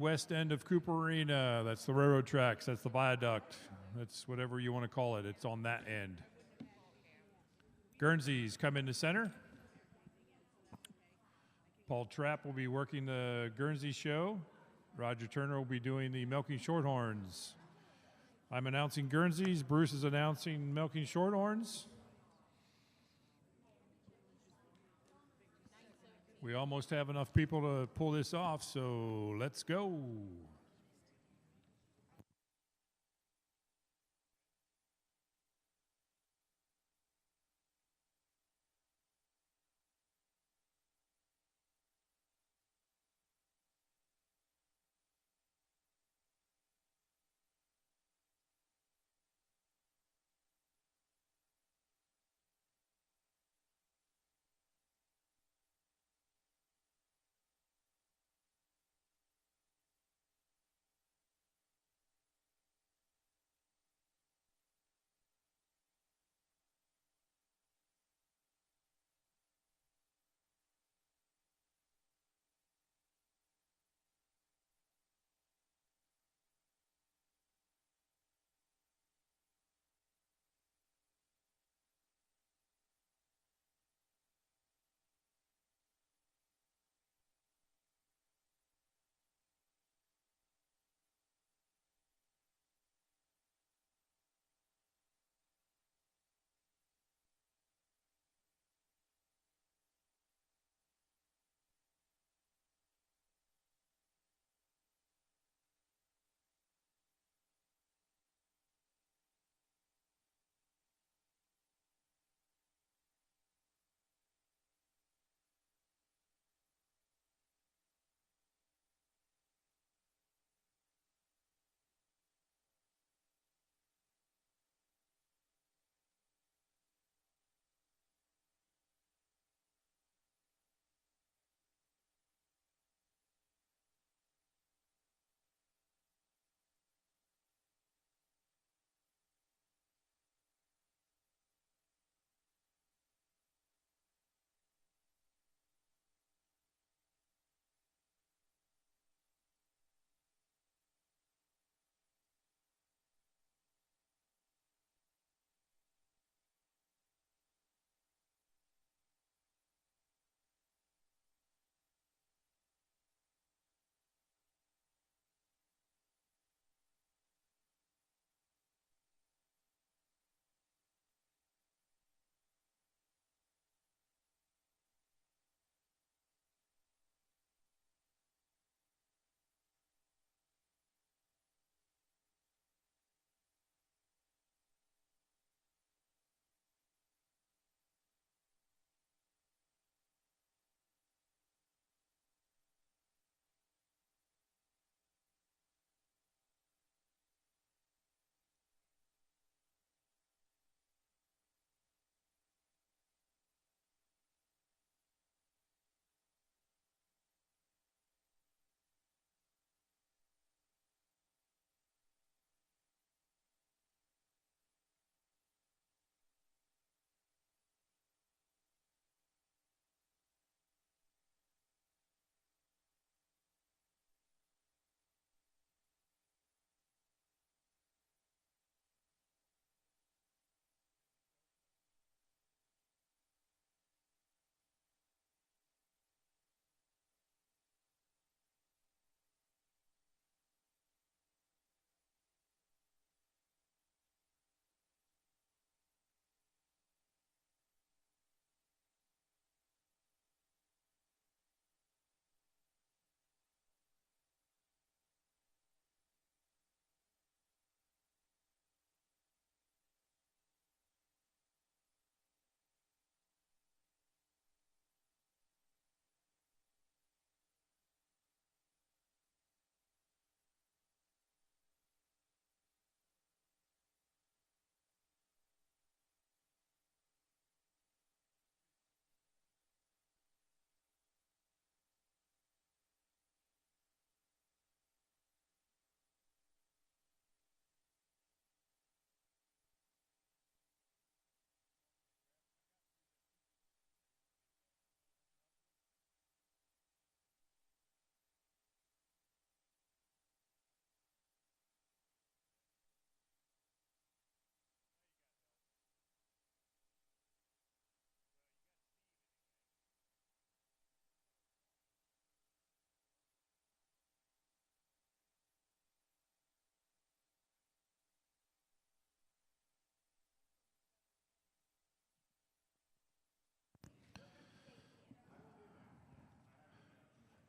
West end of Cooper Arena. That's the railroad tracks. That's the viaduct. That's whatever you want to call it. It's on that end. Guernsey's come into center. Paul Trapp will be working the Guernsey show. Roger Turner will be doing the milking shorthorns. I'm announcing Guernseys. Bruce is announcing milking shorthorns. We almost have enough people to pull this off, so let's go.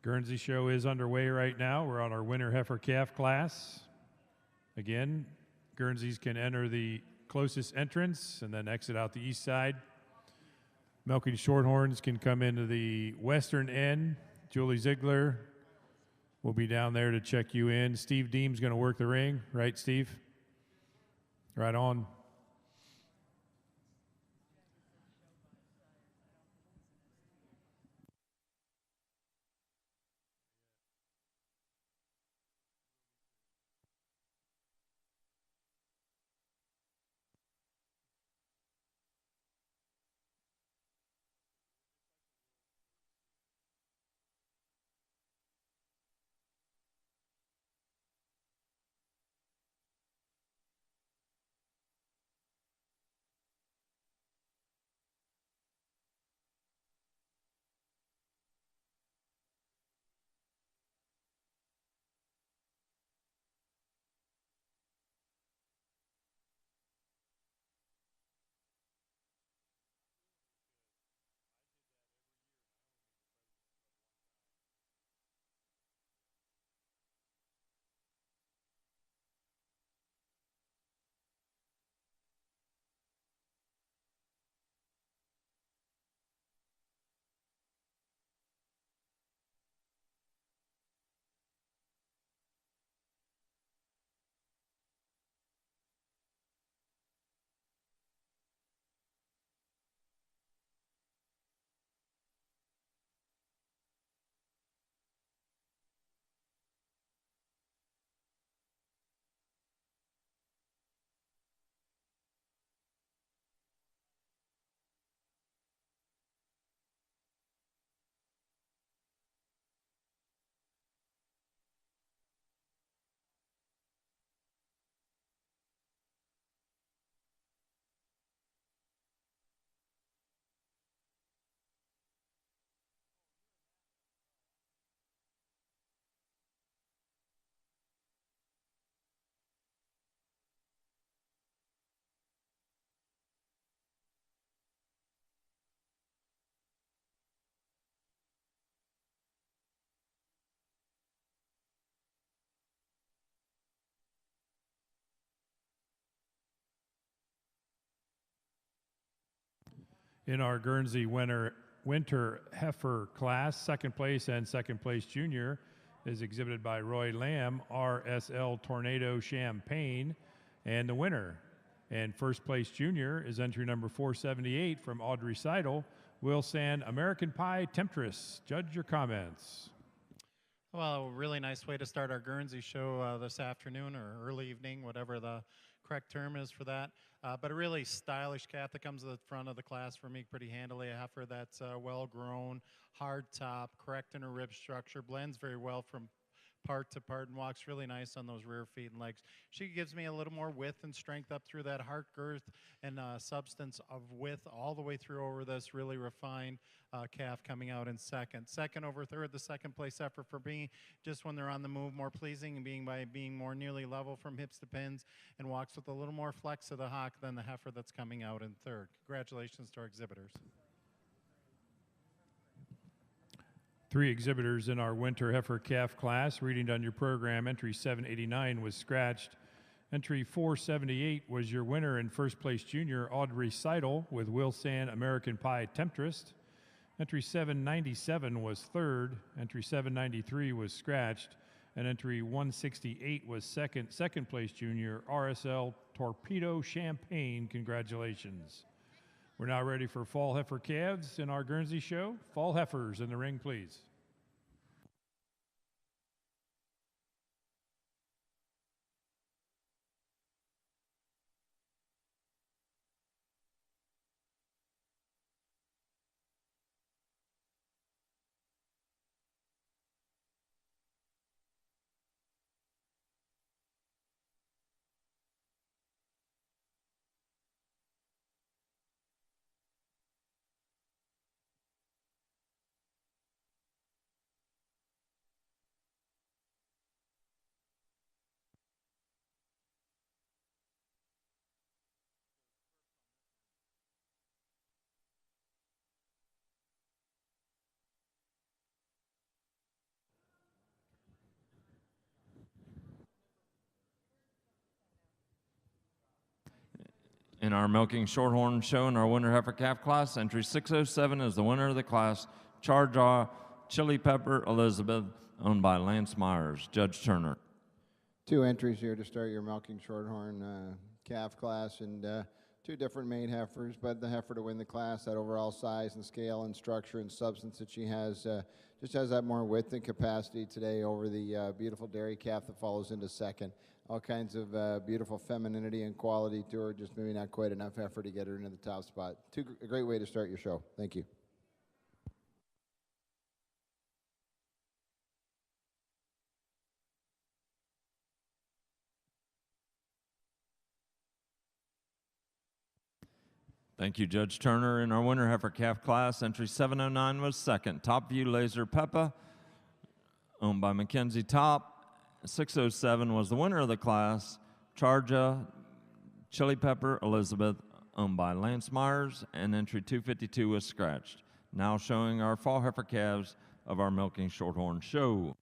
Guernsey show is underway right now. We're on our winter heifer calf class. Again, Guernseys can enter the closest entrance and then exit out the east side. Milking Shorthorns can come into the western end. Julie Ziegler will be down there to check you in. Steve Deem's going to work the ring, right, Steve? Right on. In our Guernsey winter heifer class, second place and second place junior is exhibited by Roy Lamb, RSL Tornado Champagne, and the winner. And first place junior is entry number 478 from Audrey Seidel, Wilsan American Pie Temptress. Judge your comments. Well, a really nice way to start our Guernsey show this afternoon or early evening, whatever the correct term is for that. But a really stylish calf that comes to the front of the class for me pretty handily. A heifer that's well grown, hard top, correct in her rib structure, blends very well from part to part and walks really nice on those rear feet and legs. She gives me a little more width and strength up through that heart girth and substance of width all the way through over this really refined calf coming out in second. Second over third, the second place effort for me, just when they're on the move, more pleasing and being more nearly level from hips to pins and walks with a little more flex of the hock than the heifer that's coming out in third. Congratulations to our exhibitors. Three exhibitors in our winter heifer calf class. Reading on your program, entry 789 was scratched. Entry 478 was your winner and first place junior, Audrey Seidel, with Wilsan American Pie Temptress. Entry 797 was third. Entry 793 was scratched. And entry 168 was second place junior, RSL Torpedo Champagne. Congratulations. We're now ready for fall heifer calves in our Guernsey show. Fall heifers in the ring, please. In our milking shorthorn show in our winter heifer calf class, entry 607 is the winner of the class, Charjaw Chili Pepper Elizabeth, owned by Lance Myers. Judge Turner. 2 entries here to start your milking shorthorn calf class, and 2 different maid heifers, but the heifer to win the class, that overall size and scale and structure and substance that she has, just has that more width and capacity today over the beautiful dairy calf that follows into second. All kinds of beautiful femininity and quality to her, just maybe not quite enough effort to get her into the top spot. A great way to start your show. Thank you. Thank you, Judge Turner. In our winter heifer calf class, entry 709 was second. Top View Laser Peppa, owned by Mackenzie Top. 607 was the winner of the class. Charja Chili Pepper Elizabeth, owned by Lance Myers, and entry 252 was scratched. Now showing our fall heifer calves of our milking shorthorn show.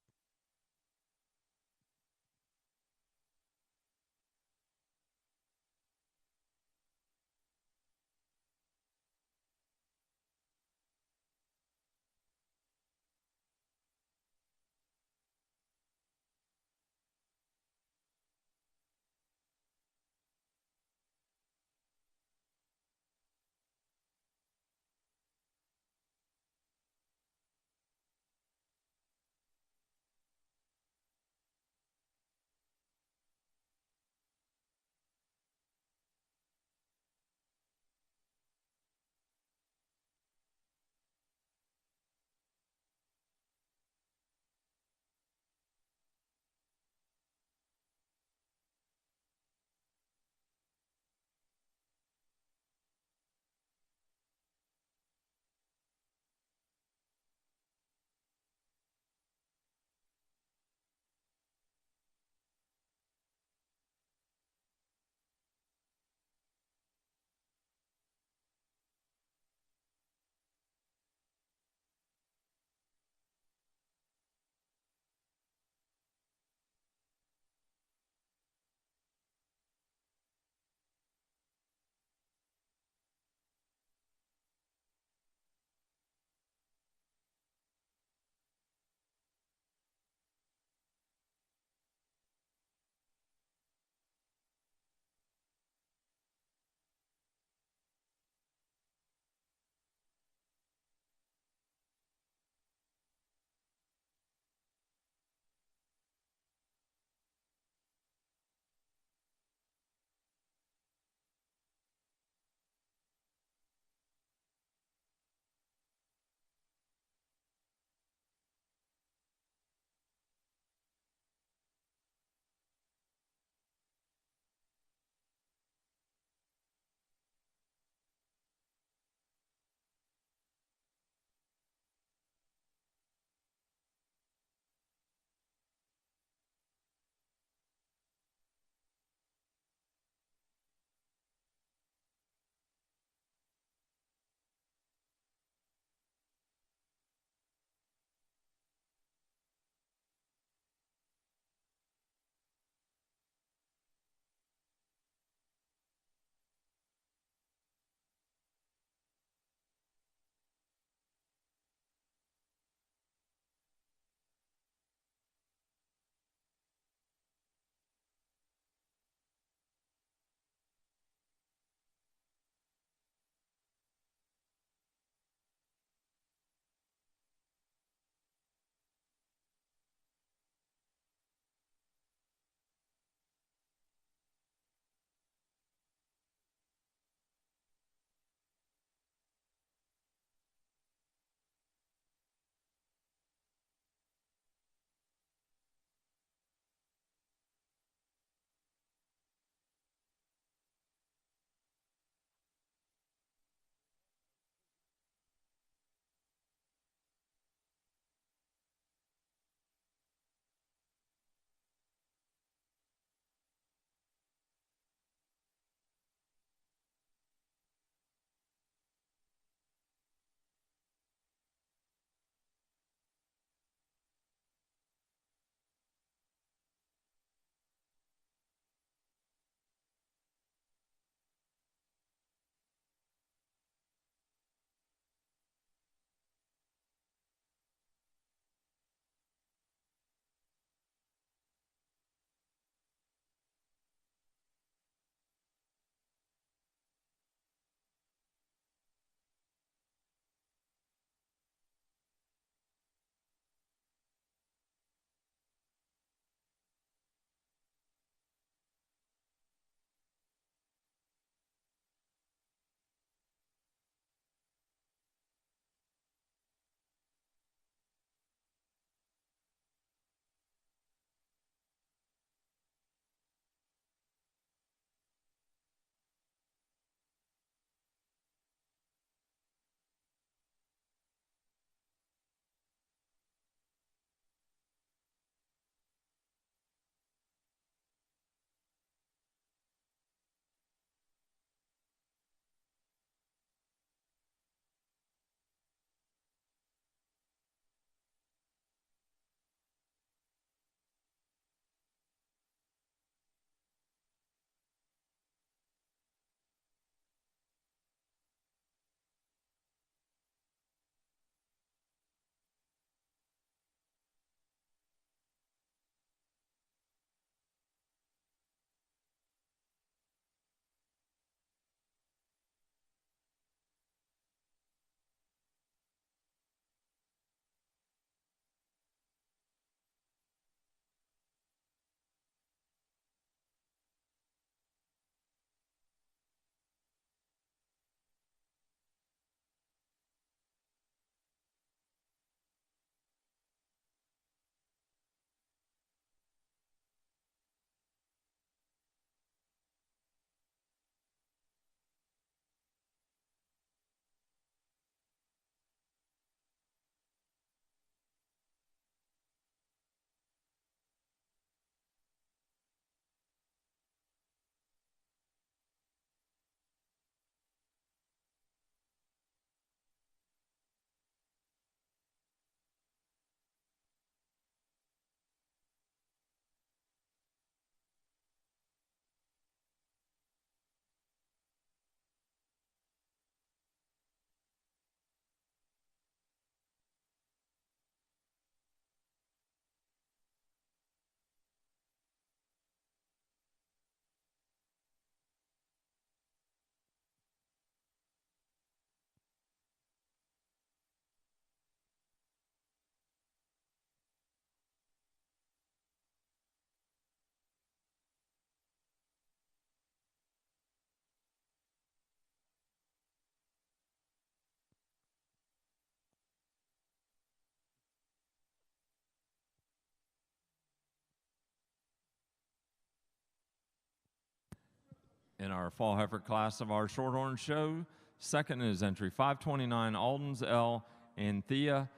In our fall heifer class of our Shorthorn show, second is entry 529 Alden's L. Anthea,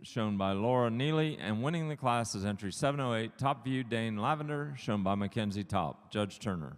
shown by Laura Neely, and winning the class is entry 708 Top View Dane Lavender, shown by Mackenzie Top. Judge Turner.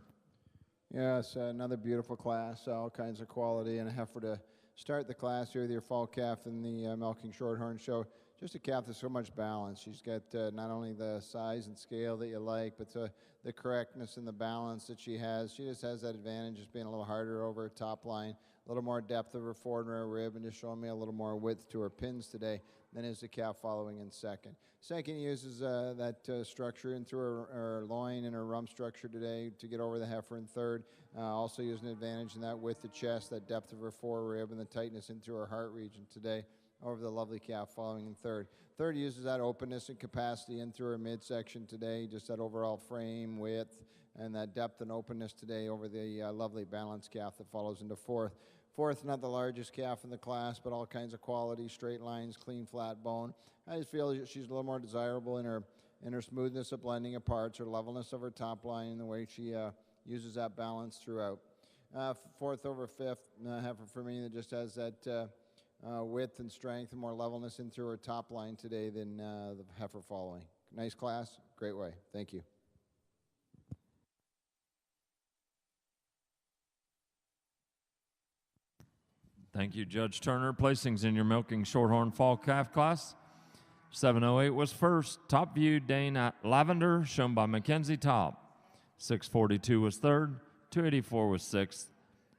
Yes, another beautiful class, all kinds of quality, and a heifer to start the class here with your fall calf in the Milking Shorthorn show. Just a calf that's so much balance. She's got not only the size and scale that you like, but the correctness and the balance that she has. She just has that advantage, just being a little harder over her top line, a little more depth of her forward and rear rib, and just showing me a little more width to her pins today than is the calf following in second. Second uses that structure in through her loin and her rump structure today to get over the heifer in third. Also using an advantage in that width of chest, that depth of her forward rib, and the tightness into her heart region today over the lovely calf following in third. Third uses that openness and capacity in through her midsection today, just that overall frame width and that depth and openness today over the lovely balanced calf that follows into fourth. Fourth, not the largest calf in the class, but all kinds of quality, straight lines, clean, flat bone. I just feel she's a little more desirable in her smoothness of blending of parts, her levelness of her top line, and the way she uses that balance throughout. Fourth over fifth, heifer for me that just has that width and strength and more levelness in through her top line today than the heifer following. Nice class, great way. Thank you. Thank you, Judge Turner. Placings in your Milking Shorthorn Fall Calf class. 708 was first. Top View Dane Lavender, shown by Mackenzie Top. 642 was third. 284 was sixth.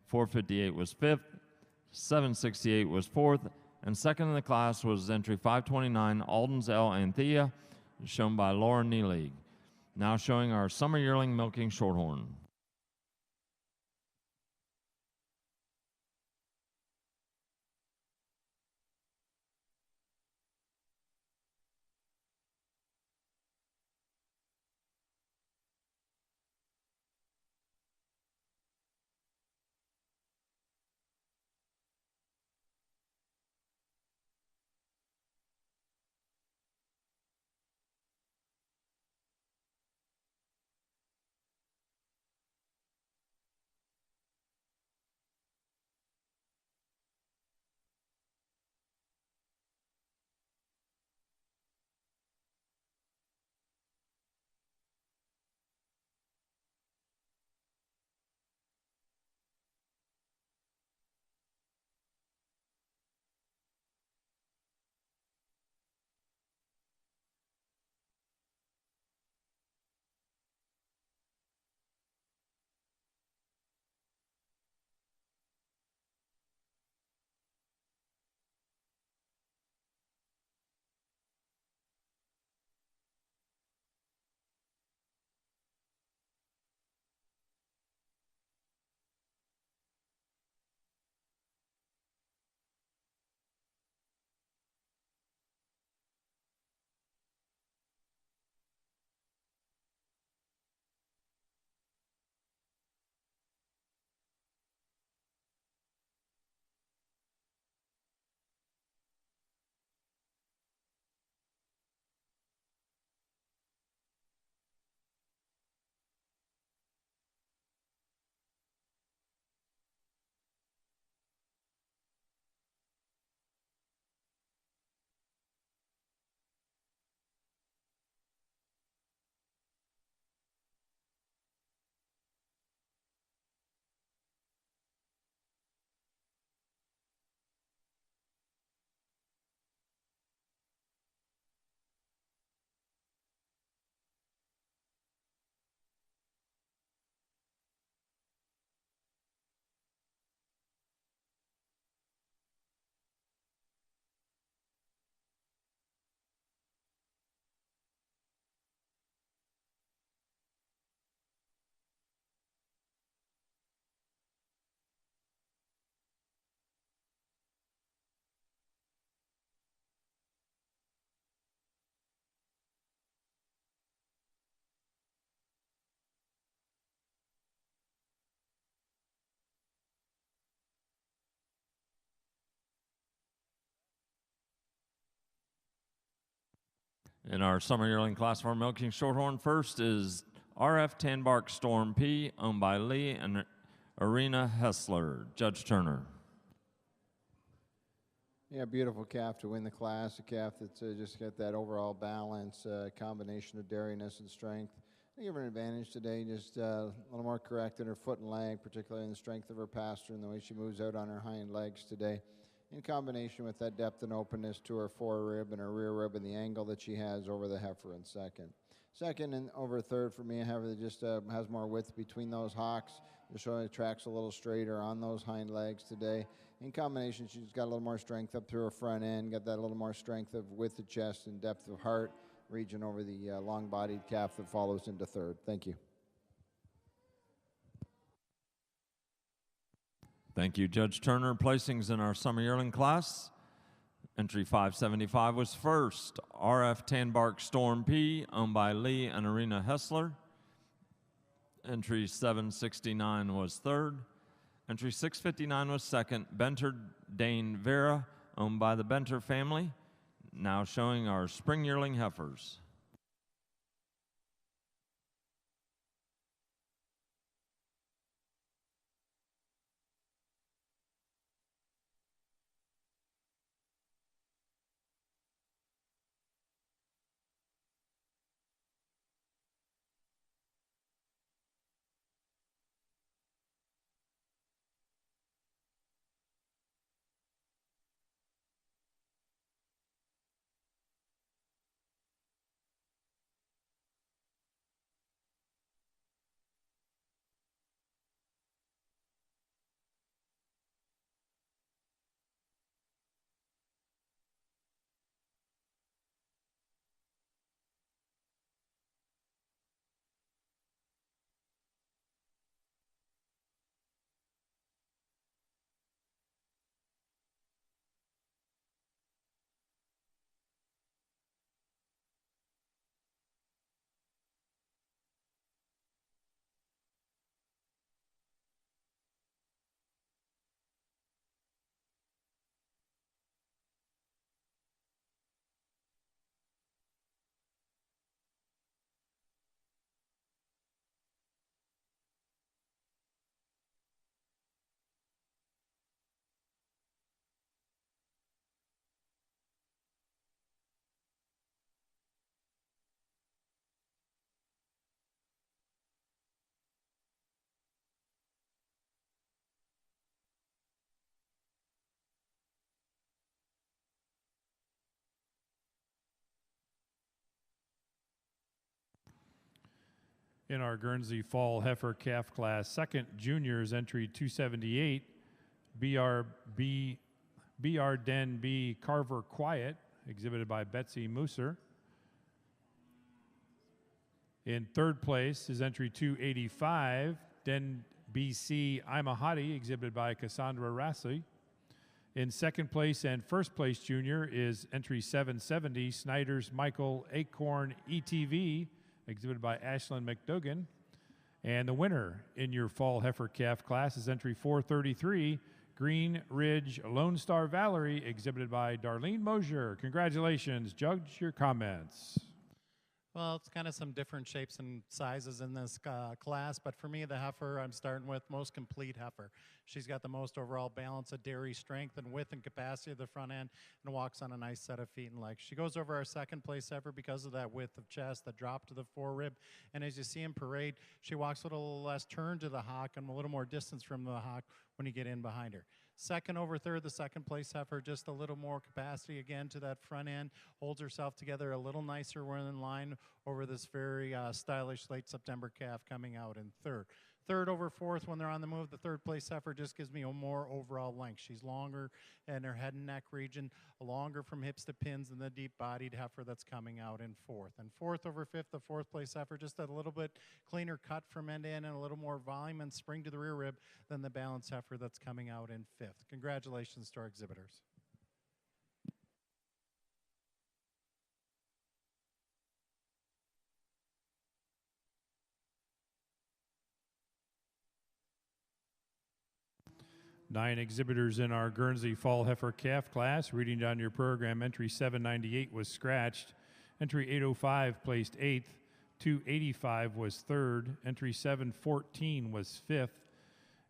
458 was fifth. 768 was fourth. And second in the class was entry 529 Alden's L. Anthea, shown by Laura Neely. Now showing our Summer Yearling Milking Shorthorn. In our Summer Yearling class for Milking Shorthorn, first is RF Tanbark Storm P, owned by Lee and Arena Hessler. Judge Turner. Yeah, beautiful calf to win the class. A calf that's just got that overall balance, combination of dairyness and strength. I give her an advantage today, just a little more correct in her foot and leg, particularly in the strength of her pasture and the way she moves out on her hind legs today. In combination with that depth and openness to her forerib and her rear rib and the angle that she has over the heifer in second. Second and over third for me, a heifer that just has more width between those hocks. Just showing the tracks a little straighter on those hind legs today. In combination, she's got a little more strength up through her front end, got that little more strength of width of chest and depth of heart region over the long-bodied calf that follows into third. Thank you. Thank you, Judge Turner. Placings in our summer yearling class. Entry 575 was first. RF Tanbark Storm P, owned by Lee and Arena Hessler. Entry 769 was third. Entry 659 was second. Benter Dane Vera, owned by the Benter family. Now showing our spring yearling heifers. In our Guernsey Fall Heifer Calf Class, second juniors entry 278, BR Den B Carver Quiet, exhibited by Betsy Mooser. In third place is entry 285, Den BC Imahati, exhibited by Cassandra Rassi. In second place and first place junior is entry 770, Snyder's Michael Acorn ETV, exhibited by Ashlyn McDogan. And the winner in your Fall Heifer Calf class is entry 433, Green Ridge Lone Star Valerie, exhibited by Darlene Mosier. Congratulations. Judge, your comments. Well, it's kind of some different shapes and sizes in this class, but for me, the heifer I'm starting with, most complete heifer. She's got the most overall balance of dairy strength and width and capacity of the front end and walks on a nice set of feet and legs. She goes over our second place heifer because of that width of chest, the drop to the forerib, and as you see in parade, she walks with a little less turn to the hock and a little more distance from the hock when you get in behind her. Second over third, the second place heifer, just a little more capacity again to that front end, holds herself together a little nicer. We're in line over this very stylish late September calf coming out in third. Third over fourth, when they're on the move, the third place heifer just gives me a more overall length. She's longer in her head and neck region, longer from hips to pins than the deep-bodied heifer that's coming out in fourth. And fourth over fifth, the fourth place heifer, just a little bit cleaner cut from end to end and a little more volume and spring to the rear rib than the balanced heifer that's coming out in fifth. Congratulations to our exhibitors. Nine exhibitors in our Guernsey Fall Heifer Calf class. Reading down your program, entry 798 was scratched. Entry 805 placed 8th. 285 was 3rd. Entry 714 was 5th.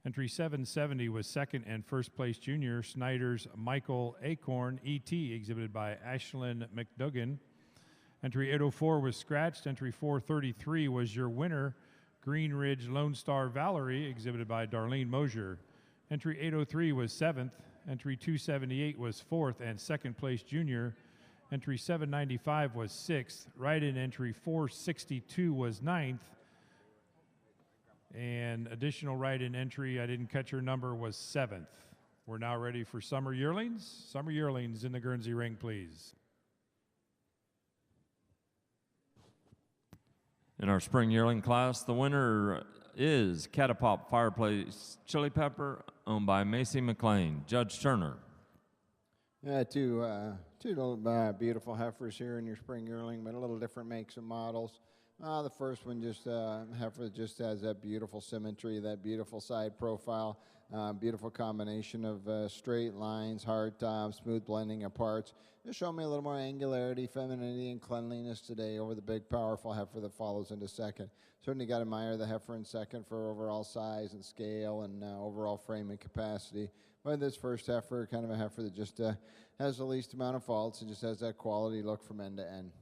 Entry 770 was second and first place junior Snyder's Michael Acorn, ET, exhibited by Ashlyn McDougan. Entry 804 was scratched. Entry 433 was your winner, Green Ridge Lone Star Valerie, exhibited by Darlene Mosier. Entry 803 was seventh. Entry 278 was fourth and second place junior. Entry 795 was sixth. Write-in entry 462 was ninth. And additional write-in entry, I didn't catch her number, was seventh. We're now ready for Summer Yearlings. Summer Yearlings in the Guernsey ring, please. In our spring yearling class, the winner is Catapop Fireplace Chili Pepper, owned by Macy McLean. Judge Turner. Yeah, two little beautiful heifers here in your spring yearling, but a little different makes and models. The first one just heifer just has that beautiful symmetry, that beautiful side profile, beautiful combination of straight lines, hard tops, smooth blending of parts. Just show me a little more angularity, femininity, and cleanliness today over the big, powerful heifer that follows into second. Certainly got to admire the heifer in second for overall size and scale and overall frame and capacity. But this first heifer, kind of a heifer that just has the least amount of faults and just has that quality look from end to end.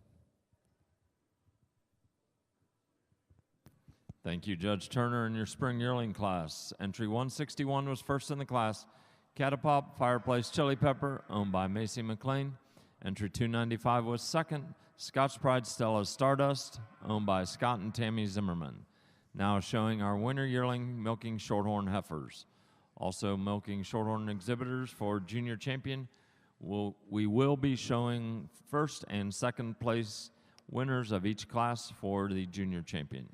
Thank you, Judge Turner, in your spring yearling class. Entry 161 was first in the class. Catapop Fireplace Chili Pepper, owned by Macy McLean. Entry 295 was second. Scotch Pride Stella Stardust, owned by Scott and Tammy Zimmerman. Now showing our winter yearling milking shorthorn heifers. Also milking shorthorn exhibitors for junior champion. We will be showing first and second place winners of each class for the junior champion.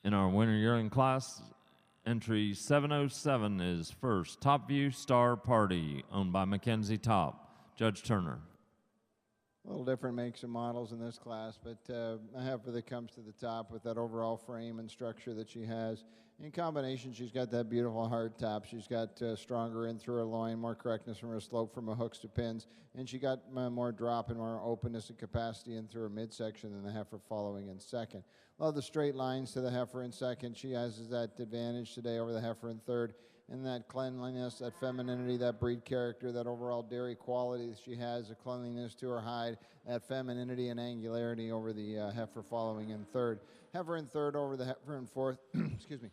In our winter yearling class, Entry 707 is first. Top View Star Party, owned by Mackenzie Top. Judge Turner. A little different makes and models in this class, but a heifer that comes to the top with that overall frame and structure that she has. In combination, she's got that beautiful hard top. She's got stronger in through her loin, more correctness from her slope from her hooks to pins, and she got more drop and more openness and capacity in through her midsection than the heifer following in second. Love the straight lines to the heifer in second. She has that advantage today over the heifer in third. And that cleanliness, that femininity, that breed character, that overall dairy quality that she has, the cleanliness to her hide, that femininity and angularity over the heifer following in third. Heifer in third over the heifer in fourth. Excuse me.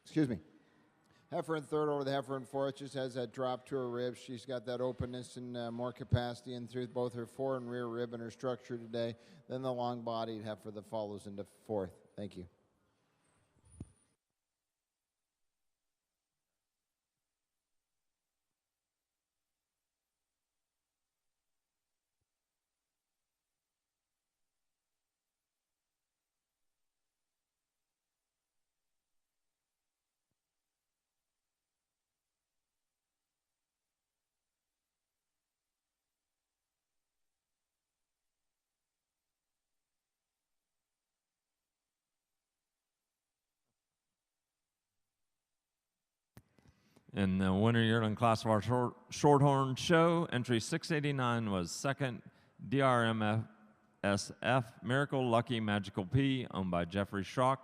Excuse me. Heifer in third over the heifer in fourth just has that drop to her ribs. She's got that openness and more capacity in through both her fore and rear rib and her structure today than the long-bodied heifer that follows into fourth. Thank you. In the winter yearling class of our Shorthorn show, entry 689 was second. DRMSF Miracle Lucky Magical P, owned by Jeffrey Schrock.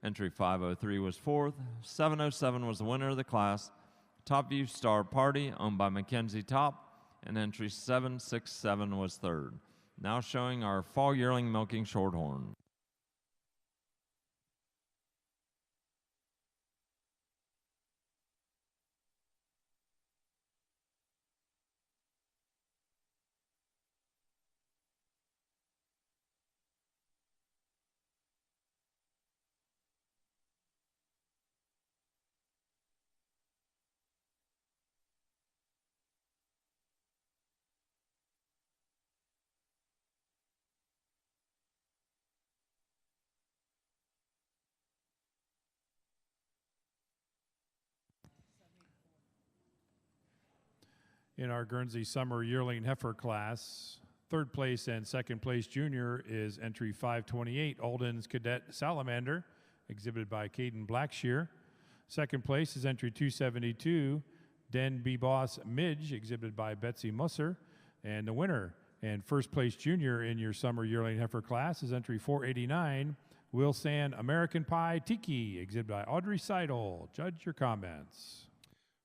Entry 503 was fourth. 707 was the winner of the class. Top View Star Party, owned by Mackenzie Top. And entry 767 was third. Now showing our fall yearling milking Shorthorn. In our Guernsey Summer Yearling Heifer class, third place and second place junior is entry 528, Alden's Cadet Salamander, exhibited by Caden Blackshear. Second place is entry 272, Den B Boss Midge, exhibited by Betsy Musser. And the winner and first place junior in your Summer Yearling Heifer class is entry 489, Wilsan American Pie Tiki, exhibited by Audrey Seidel. Judge, your comments.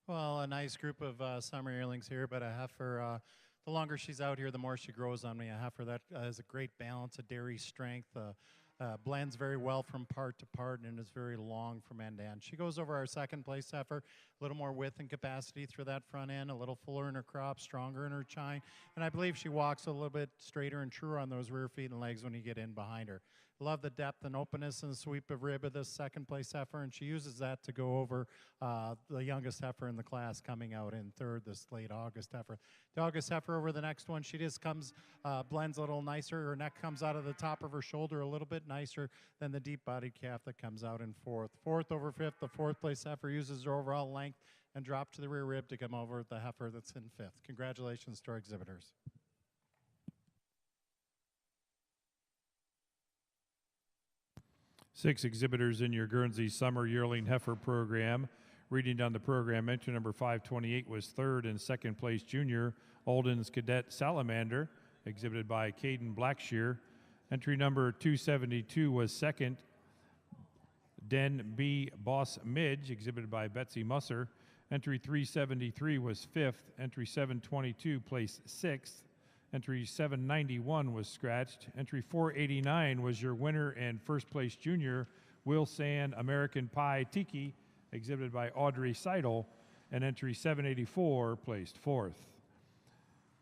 Well, a nice group of summer yearlings here, but a heifer, the longer she's out here, the more she grows on me. A heifer that has a great balance, a dairy strength, blends very well from part to part, and is very long from end to end. She goes over our second place heifer, a little more width and capacity through that front end, a little fuller in her crop, stronger in her chine, and I believe she walks a little bit straighter and truer on those rear feet and legs when you get in behind her. Love the depth and openness and sweep of rib of this second place heifer, and she uses that to go over the youngest heifer in the class coming out in third, this late August heifer. The August heifer over the next one, she just comes, blends a little nicer. Her neck comes out of the top of her shoulder a little bit nicer than the deep-bodied calf that comes out in fourth. Fourth over fifth, the fourth place heifer uses her overall length and drop to the rear rib to come over the heifer that's in fifth. Congratulations to our exhibitors. Six exhibitors in your Guernsey Summer Yearling Heifer program. Reading down the program, entry number 528 was third and second place junior, Alden's Cadet Salamander, exhibited by Caden Blackshear. Entry number 272 was second, Den B Boss Midge, exhibited by Betsy Musser. Entry 373 was fifth. Entry 722 placed sixth. Entry 791 was scratched. Entry 489 was your winner and first place junior, Wilsan American Pie Tiki, exhibited by Audrey Seidel. And entry 784 placed fourth.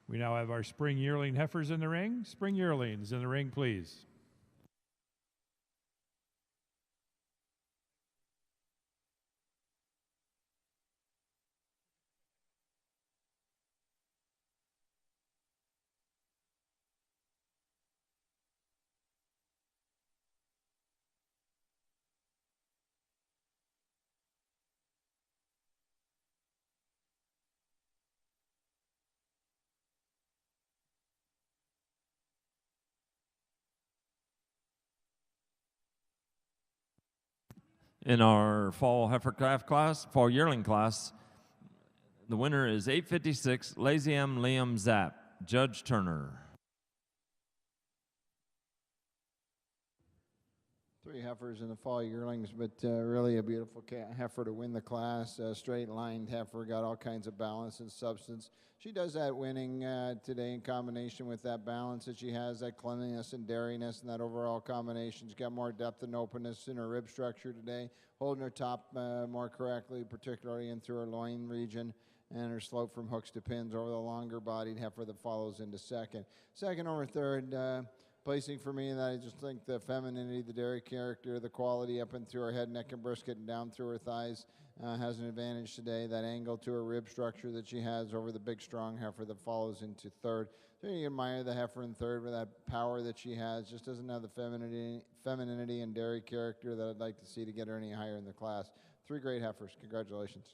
We now have our spring yearling heifers in the ring. Spring yearlings in the ring, please. In our fall heifer calf class, fall yearling class, the winner is 856 Lazy M Liam Zapp. Judge Turner. 3 heifers in the fall yearlings, but really a beautiful heifer to win the class. Straight lined heifer, got all kinds of balance and substance. She does that winning today in combination with that balance that she has, that cleanliness and dairiness, and that overall combination. She's got more depth and openness in her rib structure today, holding her top more correctly, particularly in through her loin region, and her slope from hooks to pins over the longer bodied heifer that follows into second. Second over third, placing for me, that I just think the femininity, the dairy character, the quality up and through her head, neck, and brisket and down through her thighs has an advantage today. That angle to her rib structure that she has over the big, strong heifer that follows into third. So you admire the heifer in third with that power that she has. Just doesn't have the femininity and dairy character that I'd like to see to get her any higher in the class. 3 great heifers. Congratulations.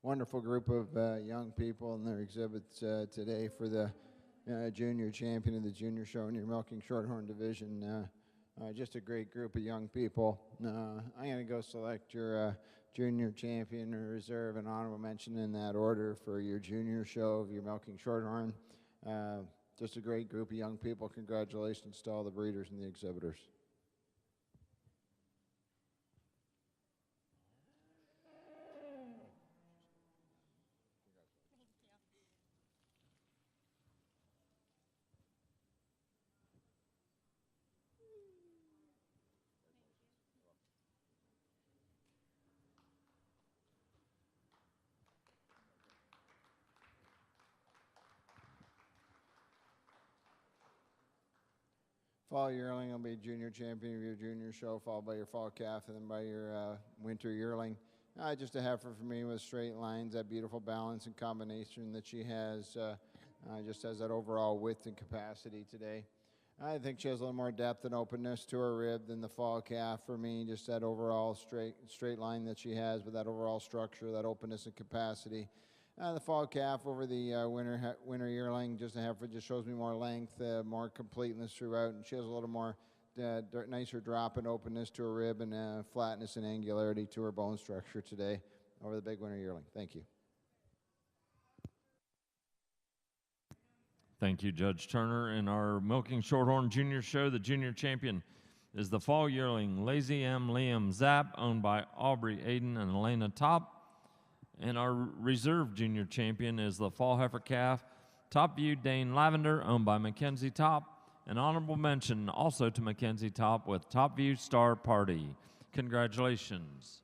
wonderful group of young people in their exhibits today for the junior champion of the junior show in your milking shorthorn division. Just a great group of young people. I'm going to go select your junior champion or reserve and honorable mention in that order for your junior show of your milking shorthorn. Just a great group of young people. Congratulations to all the breeders and the exhibitors. Fall yearling will be junior champion of your junior show, followed by your fall calf, and then by your winter yearling. Just a heifer for me with straight lines, that beautiful balance and combination that she has. Just has that overall width and capacity today. I think she has a little more depth and openness to her rib than the fall calf for me. Just that overall straight line that she has, with that overall structure, that openness and capacity. The fall calf over the winter yearling, just a heifer, just shows me more length, more completeness throughout, and she has a little more nicer drop and openness to her rib and flatness and angularity to her bone structure today over the big winter yearling. Thank you. Thank you, Judge Turner. In our Milking Shorthorn Junior Show, the junior champion is the fall yearling Lazy M. Liam Zapp, owned by Aubrey Aiden and Elena Top. And our reserve junior champion is the fall heifer calf Top View Dane Lavender, owned by Mackenzie Top. An honorable mention also to Mackenzie Top with Top View Star Party. Congratulations.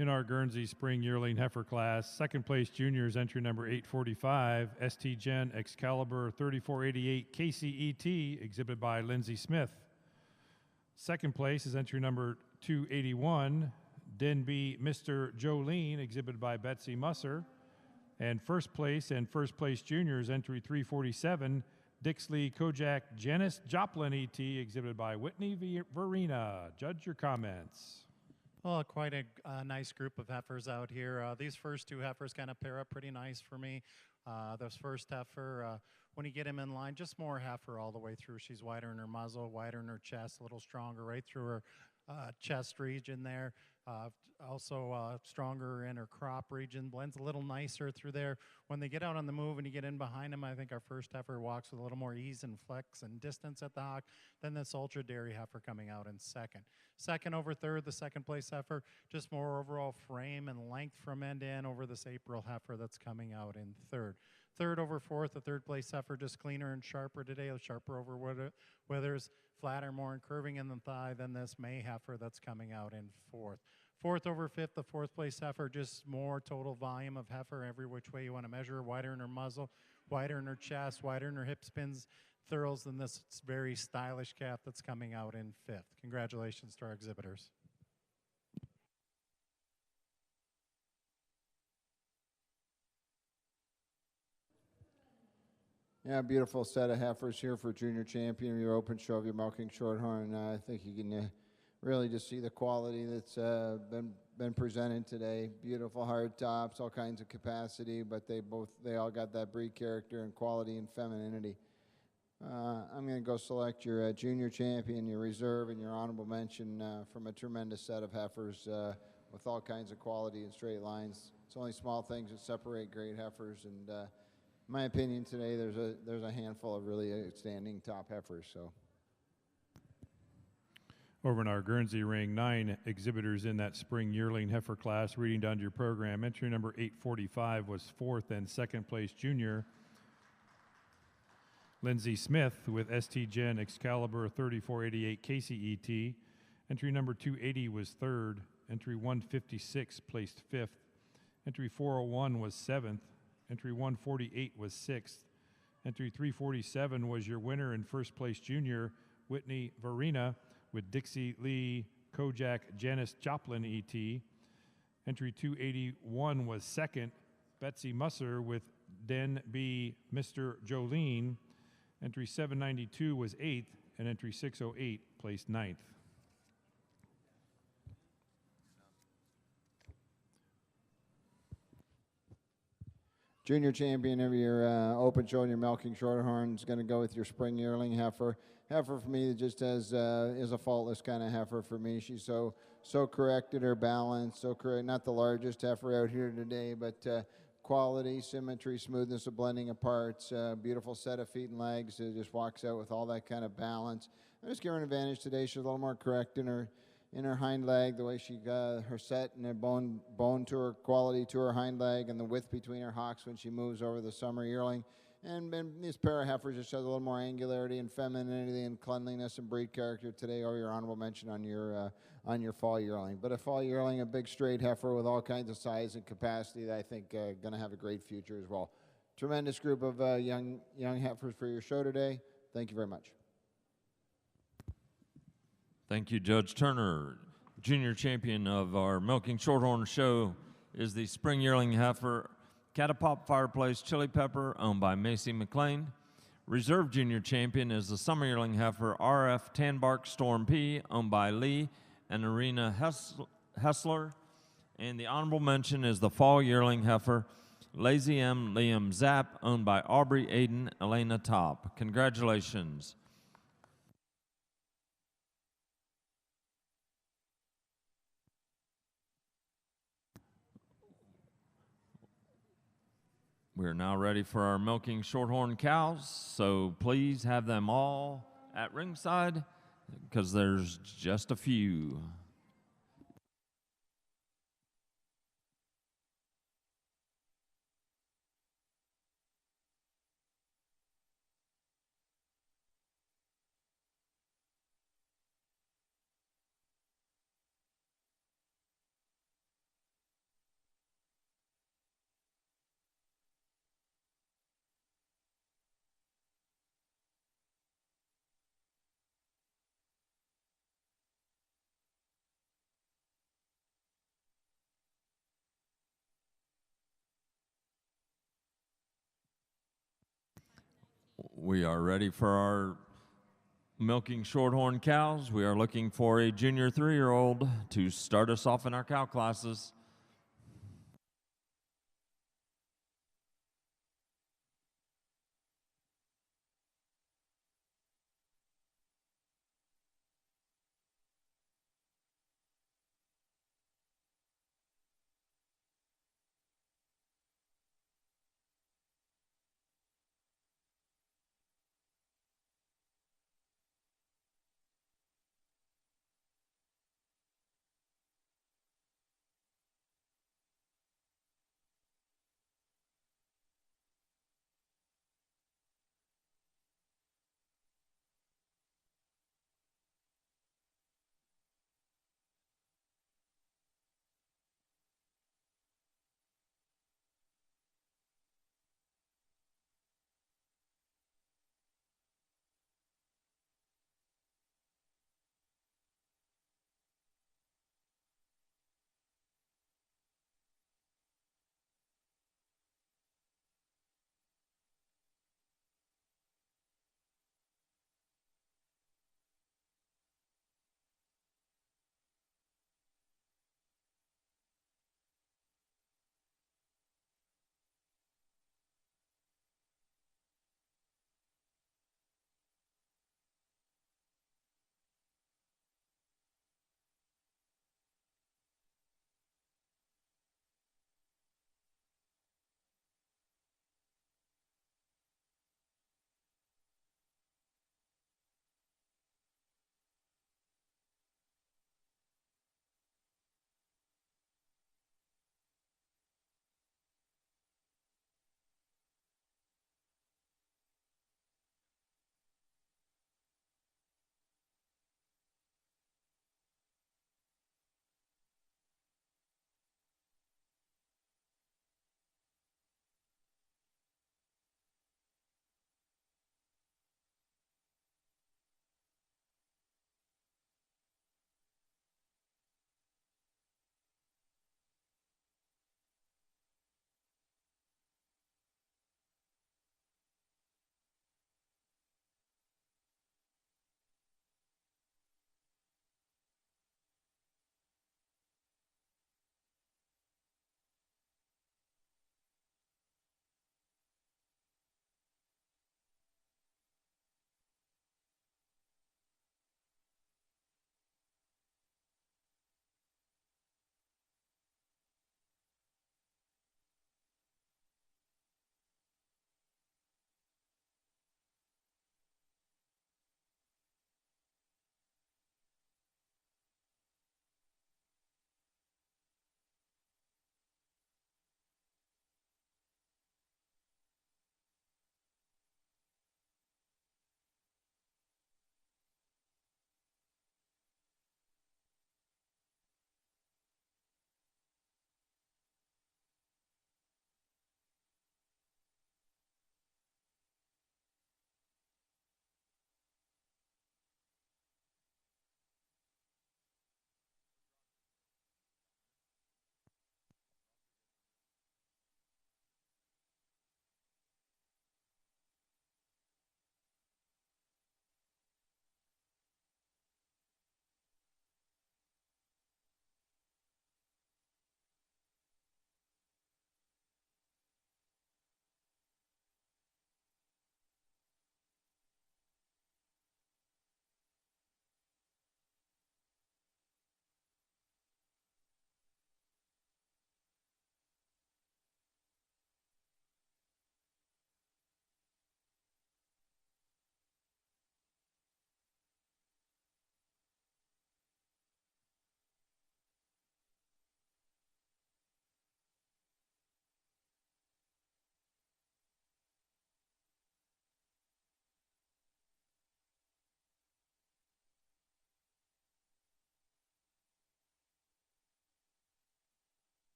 In our Guernsey Spring Yearling Heifer class, second place juniors entry number 845, ST Gen Excalibur 3488 KCET, exhibited by Lindsay Smith. Second place is entry number 281, Denby Mr. Jolene, exhibited by Betsy Musser. And first place juniors entry 347, Dixley Kojak Janice Joplin ET, exhibited by Whitney Verena. Judge, your comments. Well, quite a nice group of heifers out here. These first two heifers kind of pair up pretty nice for me. This first heifer, when you get him in line, just more heifer all the way through. She's wider in her muzzle, wider in her chest, a little stronger right through her chest region there. Also stronger in her crop region, blends a little nicer through there. When they get out on the move and you get in behind them, I think our first heifer walks with a little more ease and flex and distance at the hock than this ultra dairy heifer coming out in second. Second over third, the second place heifer, just more overall frame and length from end to end over this April heifer that's coming out in third. Third over fourth, the third place heifer just cleaner and sharper today, sharper over withers, flatter, more and curving in the thigh than this May heifer that's coming out in fourth. Fourth over fifth, the fourth place heifer, just more total volume of heifer every which way you want to measure, wider in her muzzle, wider in her chest, wider in her hip spins, thurls than this very stylish calf that's coming out in fifth. Congratulations to our exhibitors. Yeah, beautiful set of heifers here for junior champion, your open show of your milking shorthorn. I think you can really just see the quality that's been been presented today. Beautiful hard tops, all kinds of capacity, but they all got that breed character and quality and femininity. I'm going to go select your junior champion, your reserve, and your honorable mention from a tremendous set of heifers with all kinds of quality and straight lines. It's only small things that separate great heifers, and in my opinion today, there's a handful of really outstanding top heifers. So. Over in our Guernsey ring, 9 exhibitors in that spring yearling heifer class. Reading down to your program, entry number 845 was 4th and 2nd place junior. Lindsay Smith with ST Gen Excalibur 3488 KCET. Entry number 280 was 3rd. Entry 156 placed 5th. Entry 401 was 7th. Entry 148 was 6th. Entry 347 was your winner in first place junior, Whitney Varina with Dixie Lee Kojak Janice Joplin ET. Entry 281 was 2nd, Betsy Musser with Den B Mr. Jolene. Entry 792 was 8th, and entry 608 placed 9th. Junior champion of your open show and your milking shorthorn is going to go with your spring yearling heifer. Heifer for me that just has is a faultless kind of heifer for me. She's so correct in her balance, so correct. Not the largest heifer out here today, but quality, symmetry, smoothness of blending of parts, beautiful set of feet and legs. It just walks out with all that kind of balance. I just give her an advantage today. She's a little more correct in her hind leg, the way she got her set and her bone to her quality to her hind leg, and the width between her hocks when she moves over the summer yearling. And this pair of heifers just has a little more angularity and femininity and cleanliness and breed character today, or your honorable mention on your fall yearling. But a fall yearling, a big straight heifer with all kinds of size and capacity that I think going to have a great future as well. Tremendous group of young heifers for your show today. Thank you very much. Thank you, Judge Turner. Junior champion of our Milking Shorthorn show is the spring yearling heifer Catapop Fireplace Chili Pepper, owned by Macy McLean. Reserve junior champion is the summer yearling heifer RF Tanbark Storm P, owned by Lee and Arena Hessler. And the honorable mention is the fall yearling heifer Lazy M Liam Zapp, owned by Aubrey Aiden Elena Top. Congratulations. We're now ready for our milking shorthorn cows, so please have them all at ringside because there's just a few. We are ready for our milking shorthorn cows. We are looking for a junior 3-year-old to start us off in our cow classes.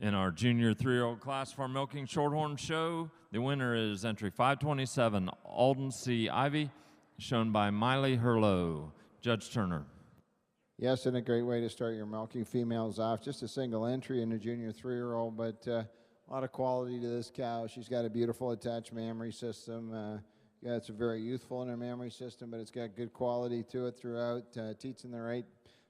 In our junior 3-year-old class for our Milking Shorthorn show, the winner is entry 527, Alden C. Ivy, shown by Miley Herlow. Judge Turner. Yes, and a great way to start your milking females off. Just a single entry in a junior 3-year-old, but a lot of quality to this cow. She's got a beautiful attached mammary system. Yeah, it's very youthful in her mammary system, but it's got good quality to it throughout. Teats in the right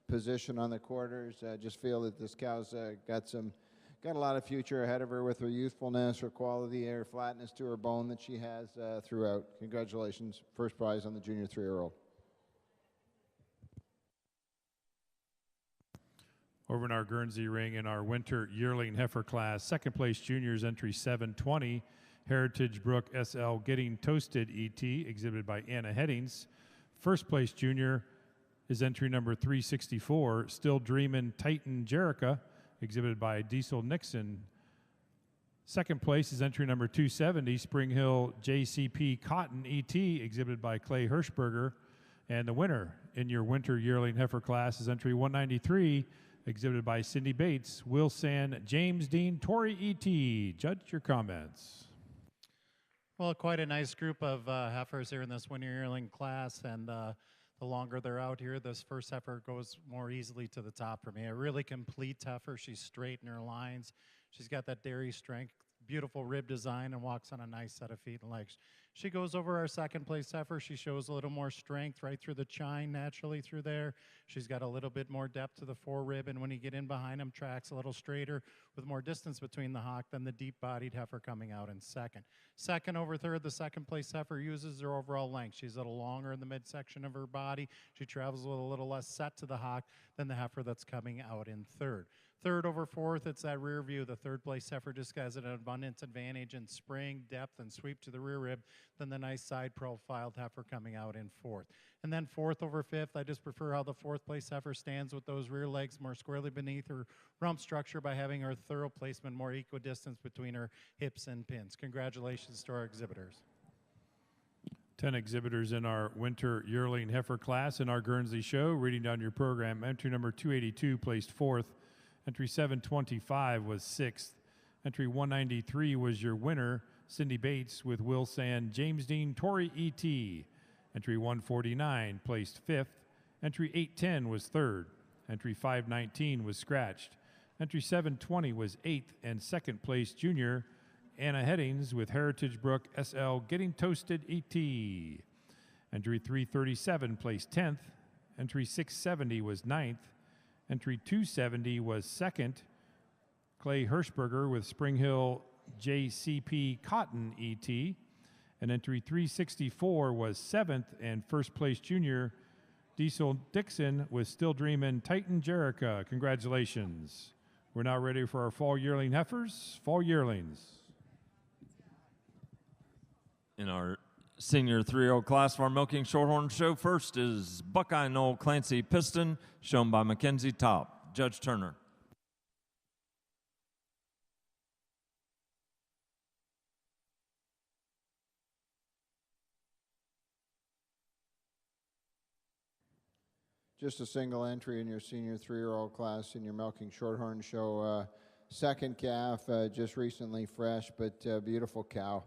position on the quarters. Just feel that this cow's got a lot of future ahead of her with her youthfulness, her quality, her flatness to her bone that she has throughout. Congratulations, first prize on the junior 3-year-old. Over in our Guernsey ring in our winter yearling heifer class, second place juniors entry 720, Heritage Brook SL Getting Toasted ET, exhibited by Anna Headings. First place junior is entry number 364, Still Dreamin' Titan Jerica, exhibited by Diesel Nixon. Second place is entry number 270, Spring Hill JCP Cotton ET, exhibited by Clay Hirschberger. And the winner in your winter yearling heifer class is entry 193, exhibited by Cindy Bates, Will Sand, James Dean, Tori E.T. Judge, your comments. Well, quite a nice group of heifers here in this winter yearling class, and the longer they're out here, this first heifer goes more easily to the top for me. A really complete heifer. She's straight in her lines. She's got that dairy strength, beautiful rib design, and walks on a nice set of feet and legs. She goes over our second place heifer. She shows a little more strength right through the chine, naturally through there. She's got a little bit more depth to the forerib, and when you get in behind them, tracks a little straighter with more distance between the hock than the deep-bodied heifer coming out in second. Second over third, the second place heifer uses her overall length. She's a little longer in the midsection of her body. She travels with a little less set to the hock than the heifer that's coming out in third. Third over fourth, it's that rear view. The third place heifer just has an abundance advantage in spring, depth, and sweep to the rear rib than the nice side profiled heifer coming out in fourth. And then fourth over fifth, I just prefer how the fourth place heifer stands with those rear legs more squarely beneath her rump structure by having her thorough placement more equidistance between her hips and pins. Congratulations to our exhibitors. 10 exhibitors in our winter yearling heifer class in our Guernsey show. Reading down your program, entry number 282 placed fourth. Entry 725 was sixth. Entry 193 was your winner, Cindy Bates with Will Sand, James Dean, Tori E.T. Entry 149 placed fifth. Entry 810 was third. Entry 519 was scratched. Entry 720 was eighth and second place junior, Anna Headings with Heritage Brook SL Getting Toasted E.T. Entry 337 placed 10th. Entry 670 was ninth. Entry 270 was second, Clay Hirschberger with Spring Hill JCP Cotton ET. And entry 364 was seventh, and first place junior Diesel Dixon with Still Dreamin' Titan Jerica. Congratulations. We're now ready for our fall yearling heifers, fall yearlings. In our senior 3-year-old class for our Milking Shorthorn show, first is Buckeye Knoll Clancy Piston, shown by Mackenzie Top. Judge Turner. Just a single entry in your senior 3-year-old class in your Milking Shorthorn show. Second calf, just recently fresh, but beautiful cow.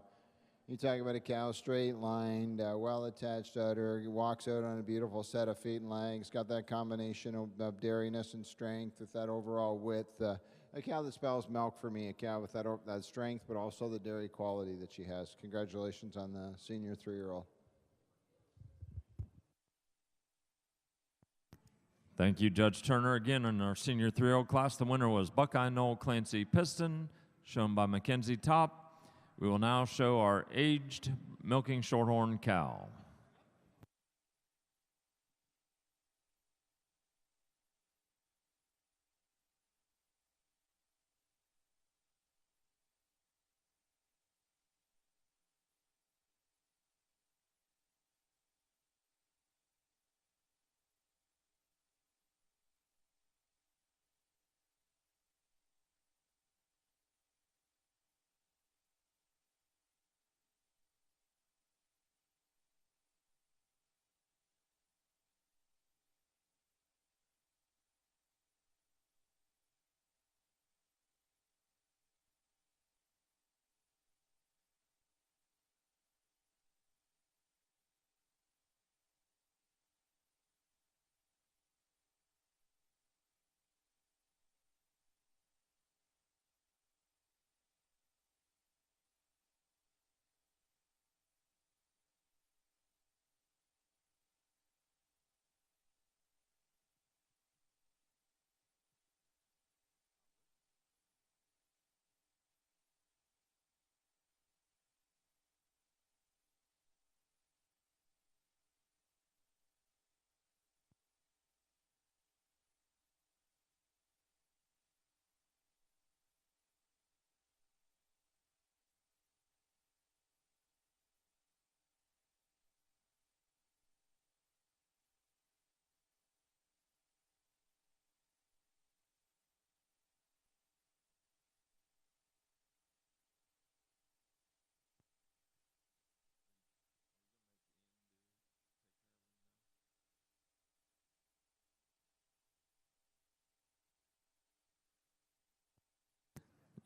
You talk about a cow straight-lined, well-attached udder, walks out on a beautiful set of feet and legs, got that combination of dairiness and strength with that overall width. A cow that spells milk for me, a cow with that strength, but also the dairy quality that she has. Congratulations on the senior 3-year-old. Thank you, Judge Turner. Again, in our senior 3-year-old class, the winner was Buckeye Knoll Clancy Piston, shown by Mackenzie Top. We will now show our aged Milking Shorthorn cow.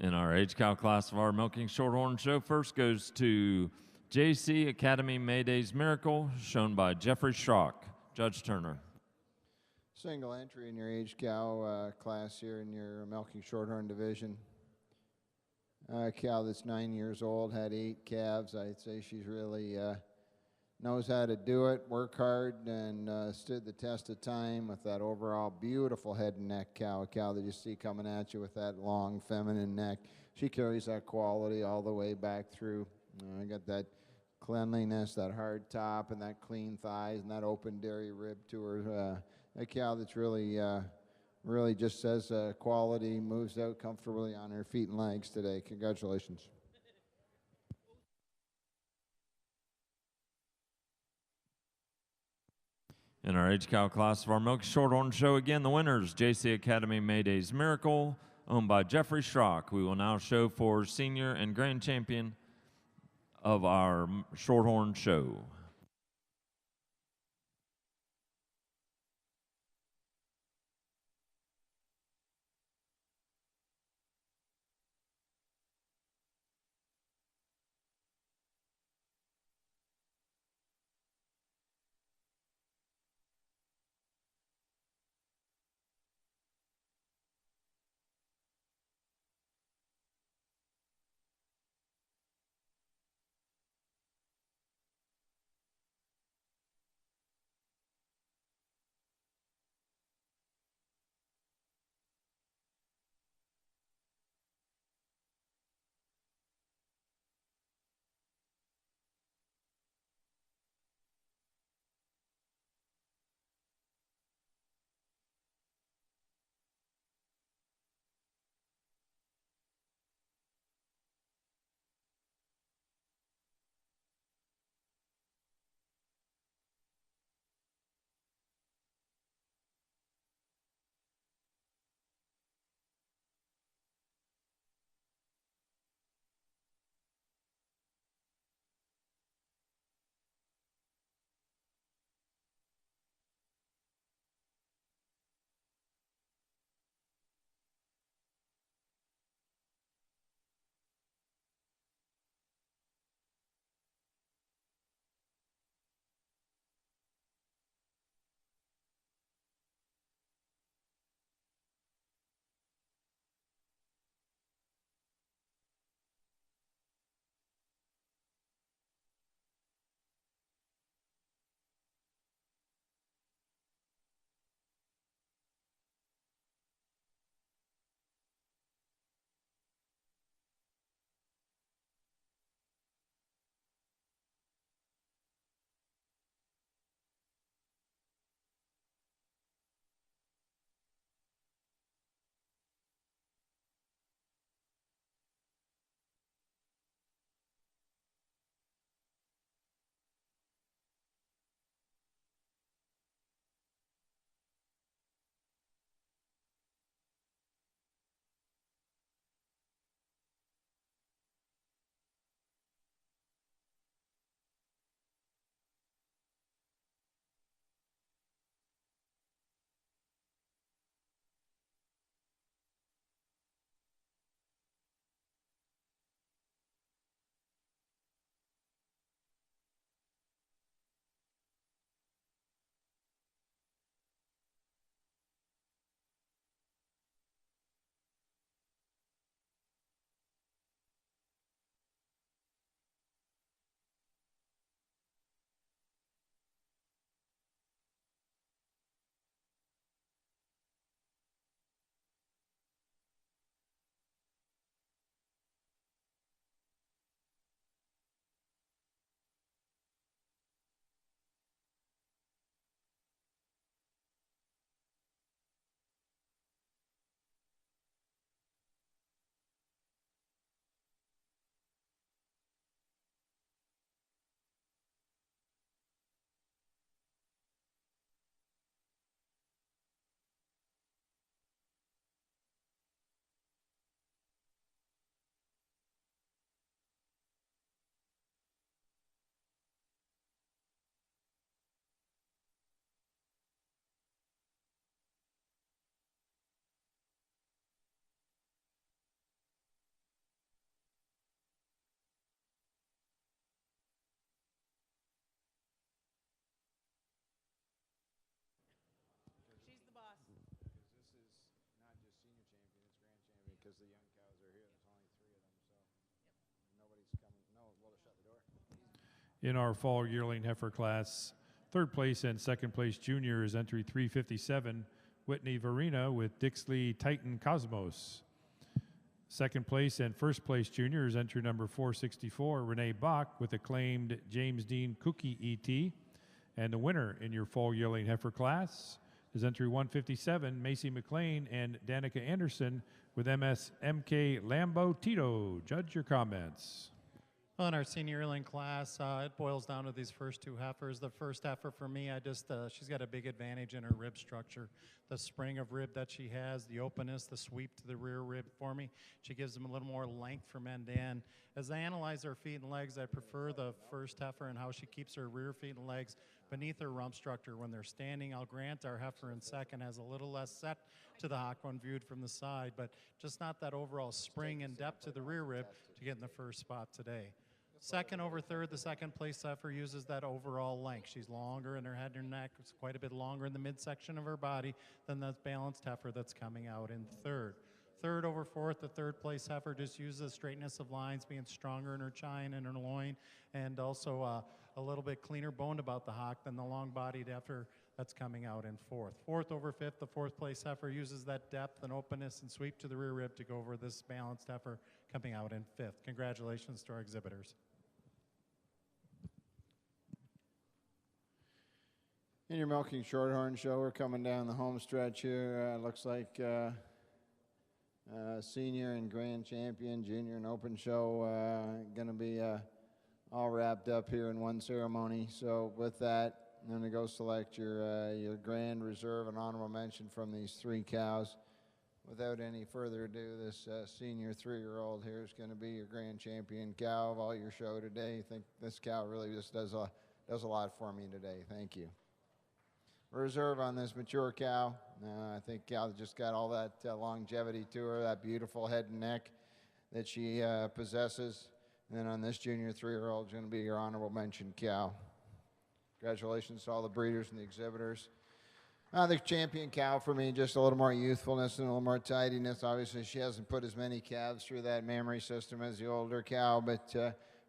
In our age cow class of our Milking Shorthorn show, first goes to JC Academy Mayday's Miracle, shown by Jeffrey Schrock. Judge Turner. Single entry in your age cow class here in your Milking Shorthorn division. A cow that's 9 years old, had 8 calves. I'd say she's really knows how to do it, work hard, and stood the test of time with that overall beautiful head and neck cow, a cow that you see coming at you with that long feminine neck. She carries that quality all the way back through. I got that cleanliness, that hard top, and that clean thighs, and that open dairy rib to her. A cow that's really really just says quality, moves out comfortably on her feet and legs today. Congratulations. In our age cow class of our Milky Shorthorn show, again, the winners, JC Academy Mayday's Miracle, owned by Jeffrey Schrock. We will now show for senior and grand champion of our Shorthorn show. In our fall yearling heifer class, third place and second place junior is entry 357, Whitney Varina with Dixley Titan Cosmos. Second place and first place junior is entry number 464, Renee Bach with acclaimed James Dean Cookie ET. And the winner in your fall yearling heifer class is entry 157, Macy McLean and Danica Anderson with MSMK Lambo Tito. Judge, your comments. Well, in our senior yearling class, it boils down to these first two heifers. The first heifer for me, she's got a big advantage in her rib structure. The spring of rib that she has, the openness, the sweep to the rear rib for me. She gives them a little more length from end to end. As I analyze her feet and legs, I prefer the first heifer and how she keeps her rear feet and legs beneath her rump structure. When they're standing, I'll grant our heifer in second has a little less set to the hock when viewed from the side, but just not that overall spring and depth to the rear rib to get in the first spot today. Second over third, the second place heifer uses that overall length. She's longer in her head and her neck. It's quite a bit longer in the midsection of her body than the balanced heifer that's coming out in third. Third over fourth, the third place heifer just uses straightness of lines, being stronger in her chine and her loin, and also a little bit cleaner boned about the hock than the long-bodied heifer that's coming out in fourth. Fourth over fifth, the fourth place heifer uses that depth and openness and sweep to the rear rib to go over this balanced heifer coming out in fifth. Congratulations to our exhibitors. In your milking Shorthorn show, we're coming down the home stretch here. Looks like senior and grand champion, junior and open show going to be all wrapped up here in one ceremony. So with that, I'm going to go select your grand reserve and honorable mention from these three cows. Without any further ado, this senior 3-year-old here is going to be your grand champion cow of all your show today. I think this cow really just does a lot for me today. Thank you. Reserve on this mature cow. I think cow just got all that longevity to her, that beautiful head and neck that she possesses. And then on this junior 3-year-old is going to be your honorable mention cow. Congratulations to all the breeders and the exhibitors. The champion cow for me, just a little more youthfulness and a little more tidiness. Obviously, she hasn't put as many calves through that mammary system as the older cow, but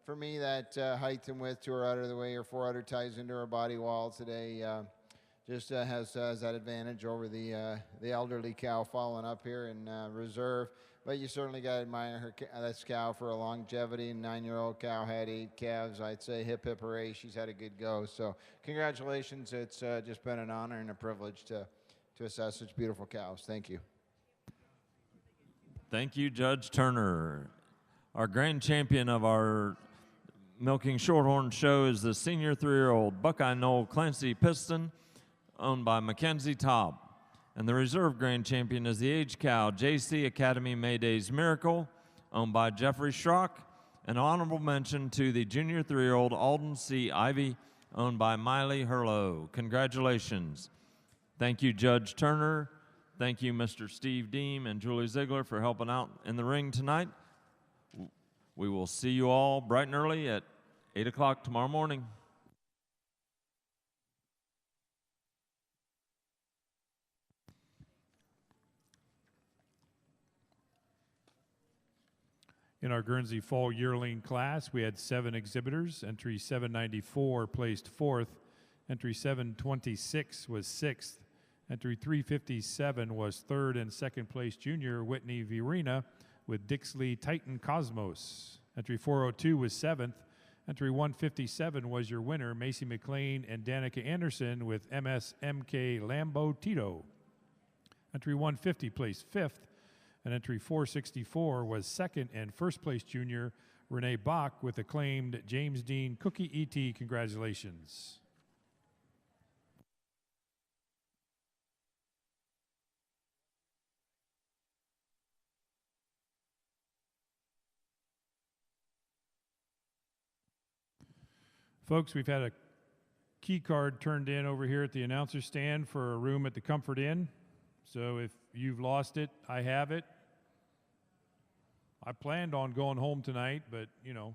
for me, that height and width to her udder, the way her forudder ties into her body wall today, just has that advantage over the elderly cow following up here in reserve. But you certainly got to admire this cow for a longevity. 9-year-old cow had 8 calves. I'd say hip, hip, hooray. She's had a good go. So congratulations. It's just been an honor and a privilege to assess such beautiful cows. Thank you. Thank you, Judge Turner. Our grand champion of our Milking Shorthorn show is the senior 3-year-old Buckeye Knoll Clancy Piston, owned by Mackenzie Top. And the reserve grand champion is the age cow JC Academy Mayday's Miracle, owned by Jeffrey Schrock. An honorable mention to the junior 3-year-old Alden C. Ivy, owned by Miley Herlo. Congratulations. Thank you, Judge Turner. Thank you, Mr. Steve Deem and Julie Ziegler, for helping out in the ring tonight. We will see you all bright and early at 8 o'clock tomorrow morning. In our Guernsey Fall Yearling class, we had 7 exhibitors. Entry 794 placed 4th. Entry 726 was 6th. Entry 357 was 3rd and 2nd place junior Whitney Virina with Dixley Titan Cosmos. Entry 402 was 7th. Entry 157 was your winner, Macy McLean and Danica Anderson with MSMK Lambo Tito. Entry 150 placed 5th. And entry 464 was 2nd and 1st place junior Renee Bach with acclaimed James Dean Cookie ET. Congratulations. Folks, we've had a key card turned in over here at the announcer stand for a room at the Comfort Inn. So if you've lost it, I have it. I planned on going home tonight, but, you know.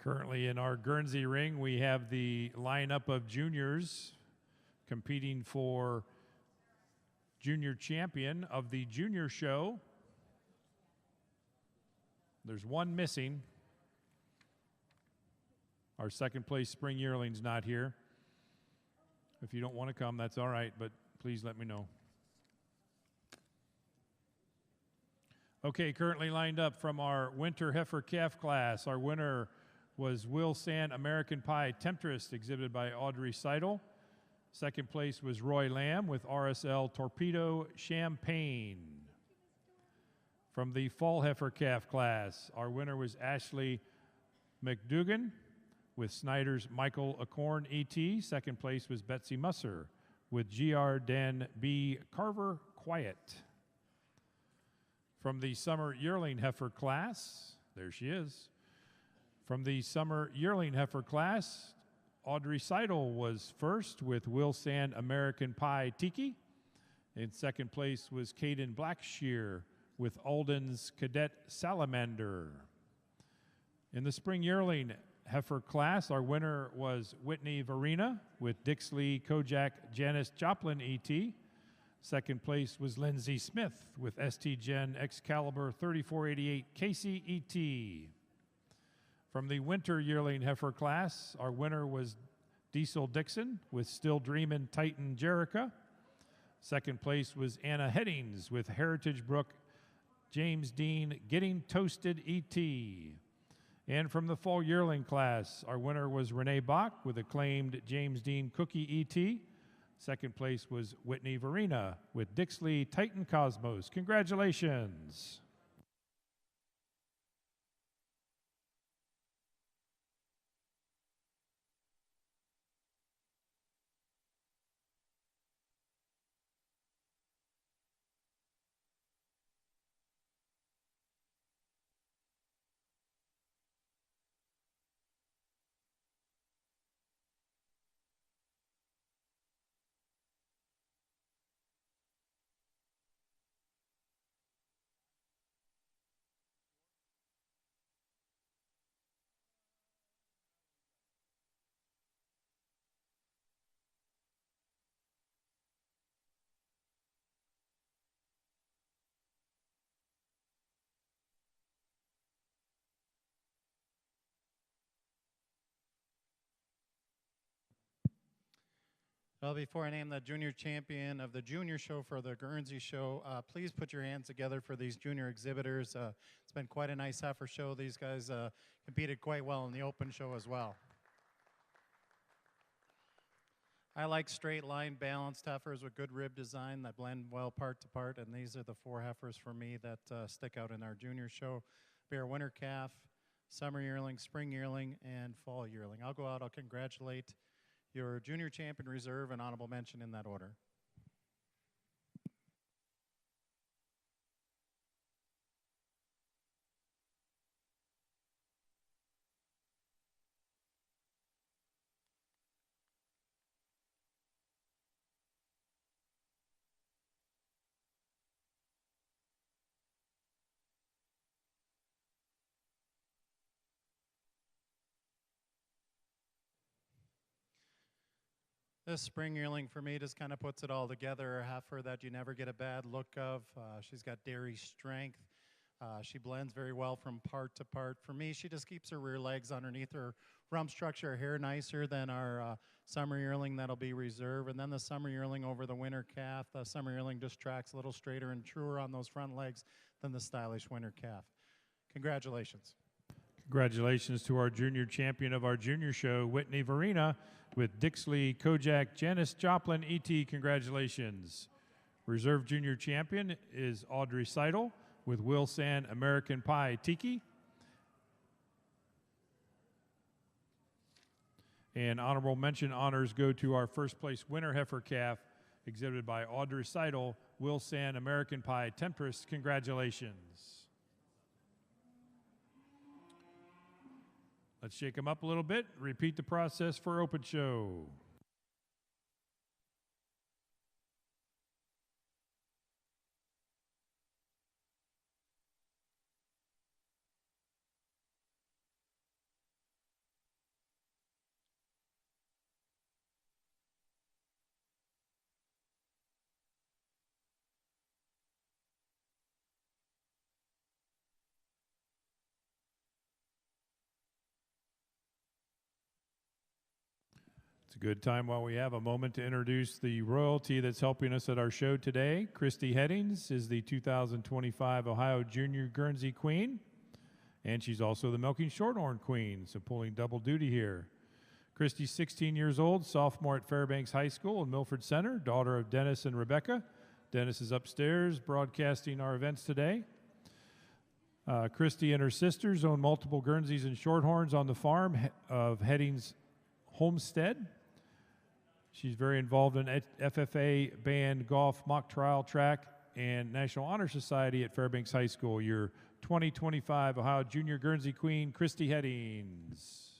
Currently in our Guernsey ring, we have the lineup of juniors competing for junior champion of the junior show. There's one missing. Our second place spring yearling's not here. If you don't want to come, that's all right, but please let me know. Okay, currently lined up from our winter heifer calf class. Our winner was Will Sand American Pie Temptress, exhibited by Audrey Seidel. Second place was Roy Lamb with RSL Torpedo Champagne. From the fall heifer calf class, our winner was Ashley McDougan with Snyder's Michael Acorn ET. Second place was Betsy Musser with GR Dan B. Carver Quiet. From the summer yearling heifer class, there she is. From the summer yearling heifer class, Audrey Seidel was first with Will Sand American Pie Tiki. In second place was Caden Blackshear with Alden's Cadet Salamander. In the spring yearling heifer class, our winner was Whitney Varina with Dixley Kojak Janice Joplin ET. Second place was Lindsay Smith with ST Gen Excalibur 3488 Casey ET. From the winter yearling heifer class, our winner was Diesel Dixon with Still Dreamin' Titan Jerica. Second place was Anna Headings with Heritage Brook James Dean Getting Toasted ET. And from the fall yearling class, our winner was Renee Bach with acclaimed James Dean Cookie ET. Second place was Whitney Varina with Dixley Titan Cosmos. Congratulations. Well, before I name the junior champion of the junior show for the Guernsey show, please put your hands together for these junior exhibitors. It's been quite a nice heifer show. These guys competed quite well in the open show as well. I like straight line balanced heifers with good rib design that blend well part to part, and these are the four heifers for me that stick out in our junior show. Bear winter calf, summer yearling, spring yearling, and fall yearling. I'll go out, I'll congratulate your junior champion reserve and honorable mention in that order. This spring yearling for me just kind of puts it all together. A heifer that you never get a bad look of. She's got dairy strength. She blends very well from part to part. For me, she just keeps her rear legs underneath her rump structure, her hair nicer than our summer yearling that'll be reserve. And then the summer yearling over the winter calf. The summer yearling just tracks a little straighter and truer on those front legs than the stylish winter calf. Congratulations. Congratulations to our junior champion of our junior show, Whitney Varina, with Dixley Kojak Janice Joplin ET. Congratulations. Reserve junior champion is Audrey Seidel with Will Sand American Pie Tiki. And honorable mention honors go to our first place winner heifer calf, exhibited by Audrey Seidel, Will Sand American Pie Temptress. Congratulations. Let's shake them up a little bit. Repeat the process for open show. It's a good time while we have a moment to introduce the royalty that's helping us at our show today. Christy Headings is the 2025 Ohio Junior Guernsey Queen, and she's also the Milking Shorthorn Queen, so pulling double duty here. Christy's 16 years old, sophomore at Fairbanks High School in Milford Center, daughter of Dennis and Rebecca. Dennis is upstairs broadcasting our events today. Christy and her sisters own multiple Guernseys and Shorthorns on the farm of Headings Homestead. She's very involved in FFA, band, golf, mock trial, track, and National Honor Society at Fairbanks High School. Your 2025 Ohio Junior Guernsey Queen, Christy Headings.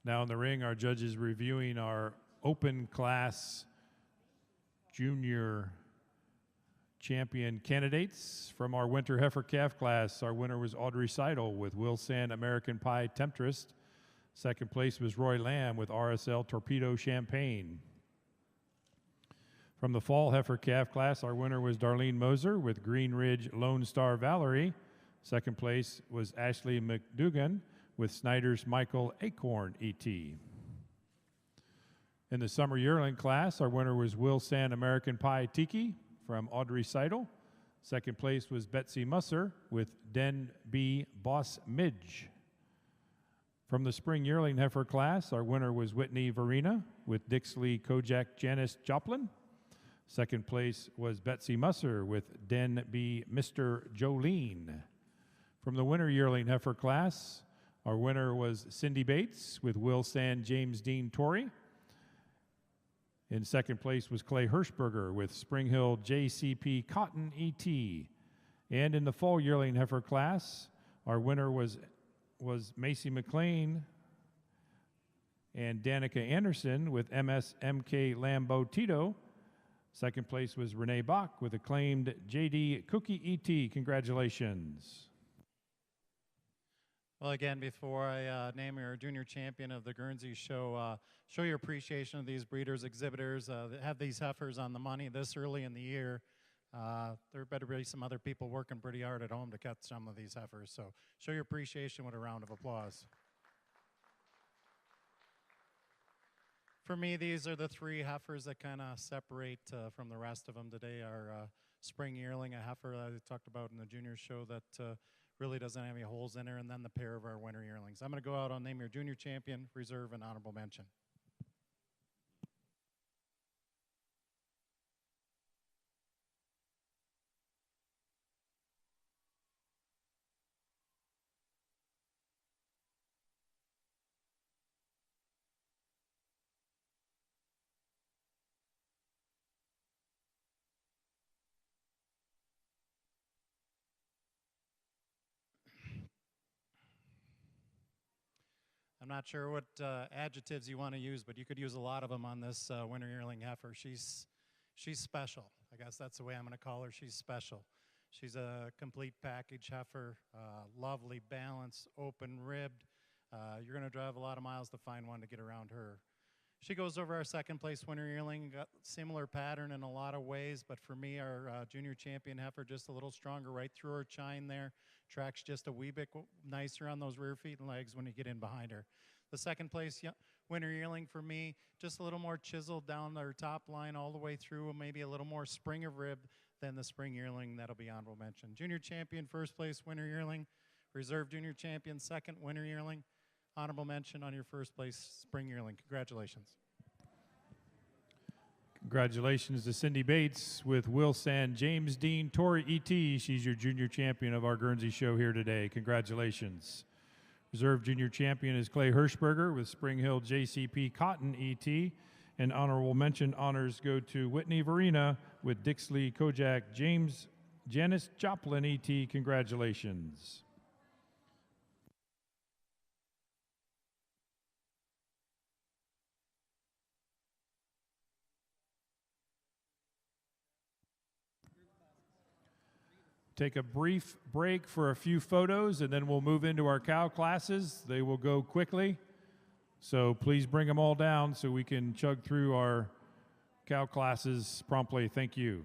Now in the ring, our judges reviewing our open class junior champion candidates. From our winter heifer calf class, our winner was Audrey Seidel with Will Sand American Pie Temptress. Second place was Roy Lamb with RSL Torpedo Champagne. From the fall heifer calf class, our winner was Darlene Moser with Green Ridge Lone Star Valerie. Second place was Ashley McDougan with Snyder's Michael Acorn E.T. In the summer yearling class, our winner was Will Sand American Pie Tiki from Audrey Seidel. Second place was Betsy Musser with Den B. Boss Midge. From the spring yearling heifer class, our winner was Whitney Varina with Dixley Kojak Janice Joplin. Second place was Betsy Musser with Den B. Mr. Jolene. From the winter yearling heifer class, our winner was Cindy Bates with Will Sand James Dean Torrey. In second place was Clay Hirschberger with Spring Hill JCP Cotton E.T. And in the fall yearling heifer class, our winner was Macy McLean and Danica Anderson with MSMK Lambeau Tito. Second place was Renee Bach with acclaimed JD Cookie ET. Congratulations. Well, again, before I name your junior champion of the Guernsey show, show your appreciation of these breeders, exhibitors that have these heifers on the money this early in the year. There better be some other people working pretty hard at home to catch some of these heifers. So show your appreciation with a round of applause. For me, these are the three heifers that kind of separate from the rest of them today. Our spring yearling, a heifer that I talked about in the junior show that really doesn't have any holes in her, and then the pair of our winter yearlings. I'm going to go out on name your junior champion, reserve, and honorable mention. I'm not sure what adjectives you want to use, but you could use a lot of them on this winter yearling heifer. She's special. I guess that's the way I'm going to call her. She's special. She's a complete package heifer, lovely, balanced, open-ribbed. You're going to drive a lot of miles to find one to get around her. She goes over our second place winter yearling, got similar pattern in a lot of ways, but for me, our junior champion heifer just a little stronger right through her chine there. Tracks just a wee bit nicer on those rear feet and legs when you get in behind her. The second place winter yearling for me, just a little more chiseled down her top line all the way through, maybe a little more spring of rib than the spring yearling. That'll be honorable mention. Junior champion, first place winter yearling. Reserve junior champion, second winter yearling. Honorable mention on your first place spring yearling. Congratulations. Congratulations to Cindy Bates with Will Sand, James Dean, Tori E.T. She's your junior champion of our Guernsey show here today. Congratulations. Reserve junior champion is Clay Hirschberger with Spring Hill JCP Cotton E.T. And honorable mention honors go to Whitney Verena with Dixley Kojak, Janice Joplin E.T. Congratulations. Take a brief break for a few photos, and then we'll move into our cow classes. They will go quickly, so please bring them all down so we can chug through our cow classes promptly. Thank you.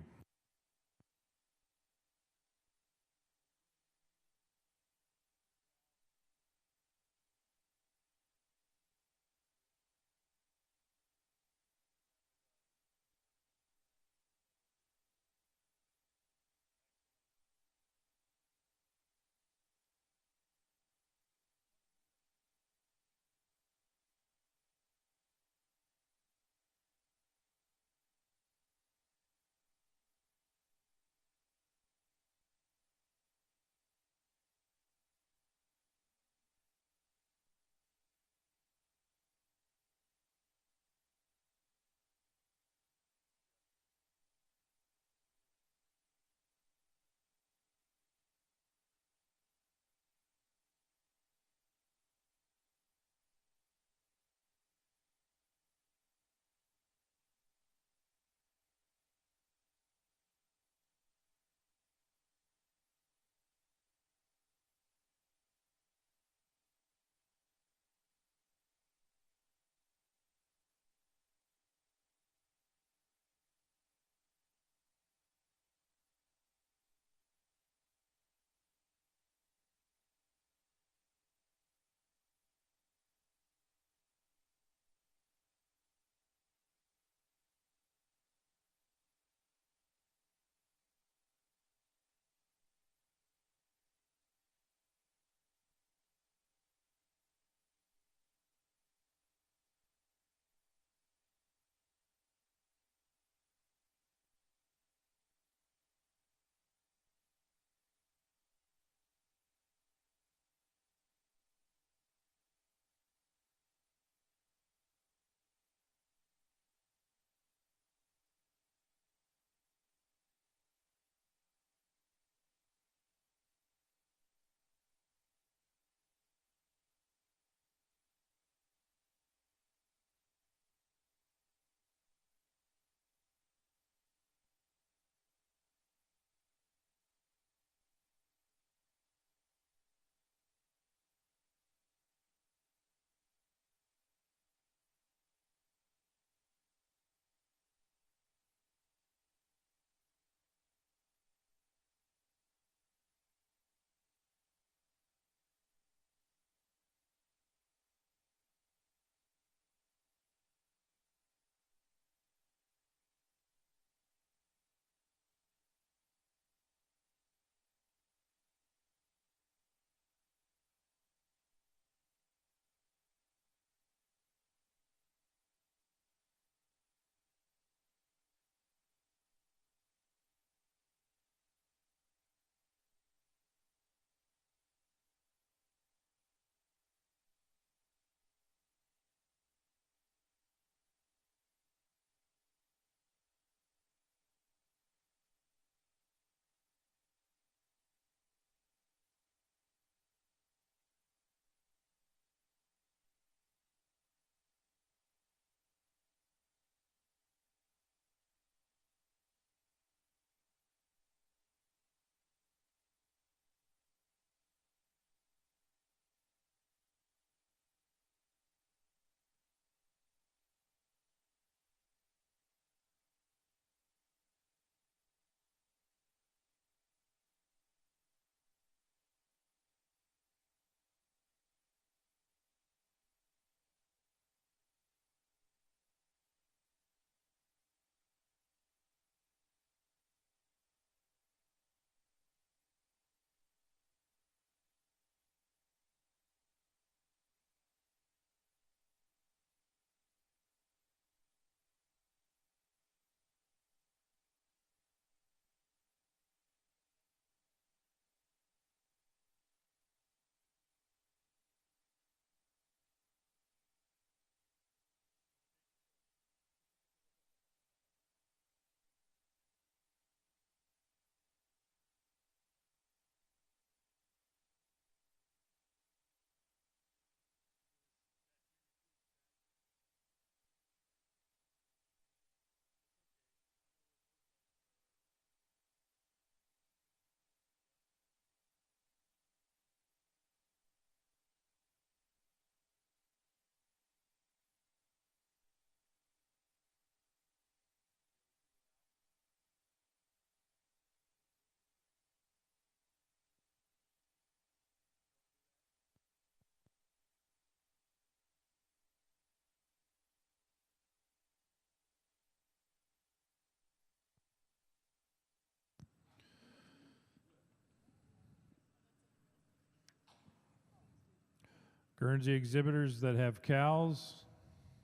Guernsey exhibitors that have cows,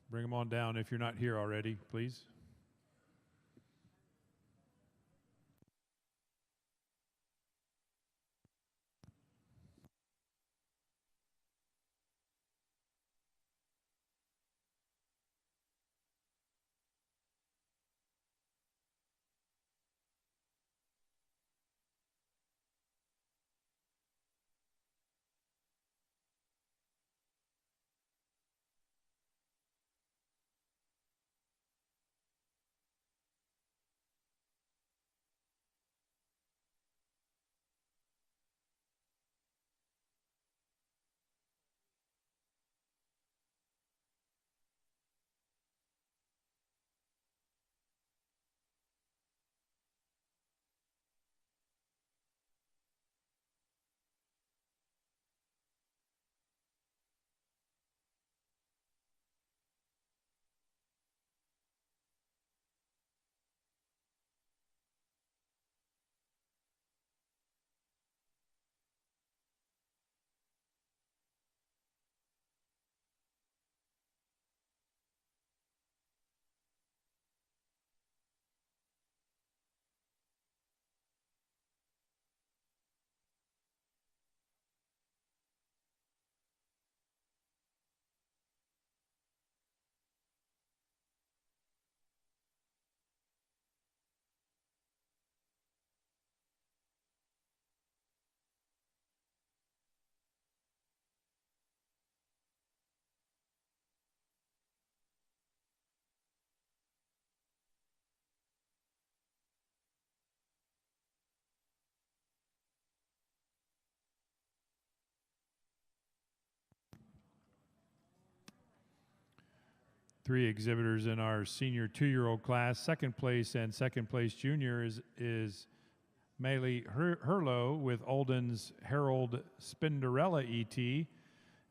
bring them on down if you're not here already, please. Three exhibitors in our senior 2-year-old class. Second place and second place junior is Maylee Herlo with Olden's Harold Spinderella ET.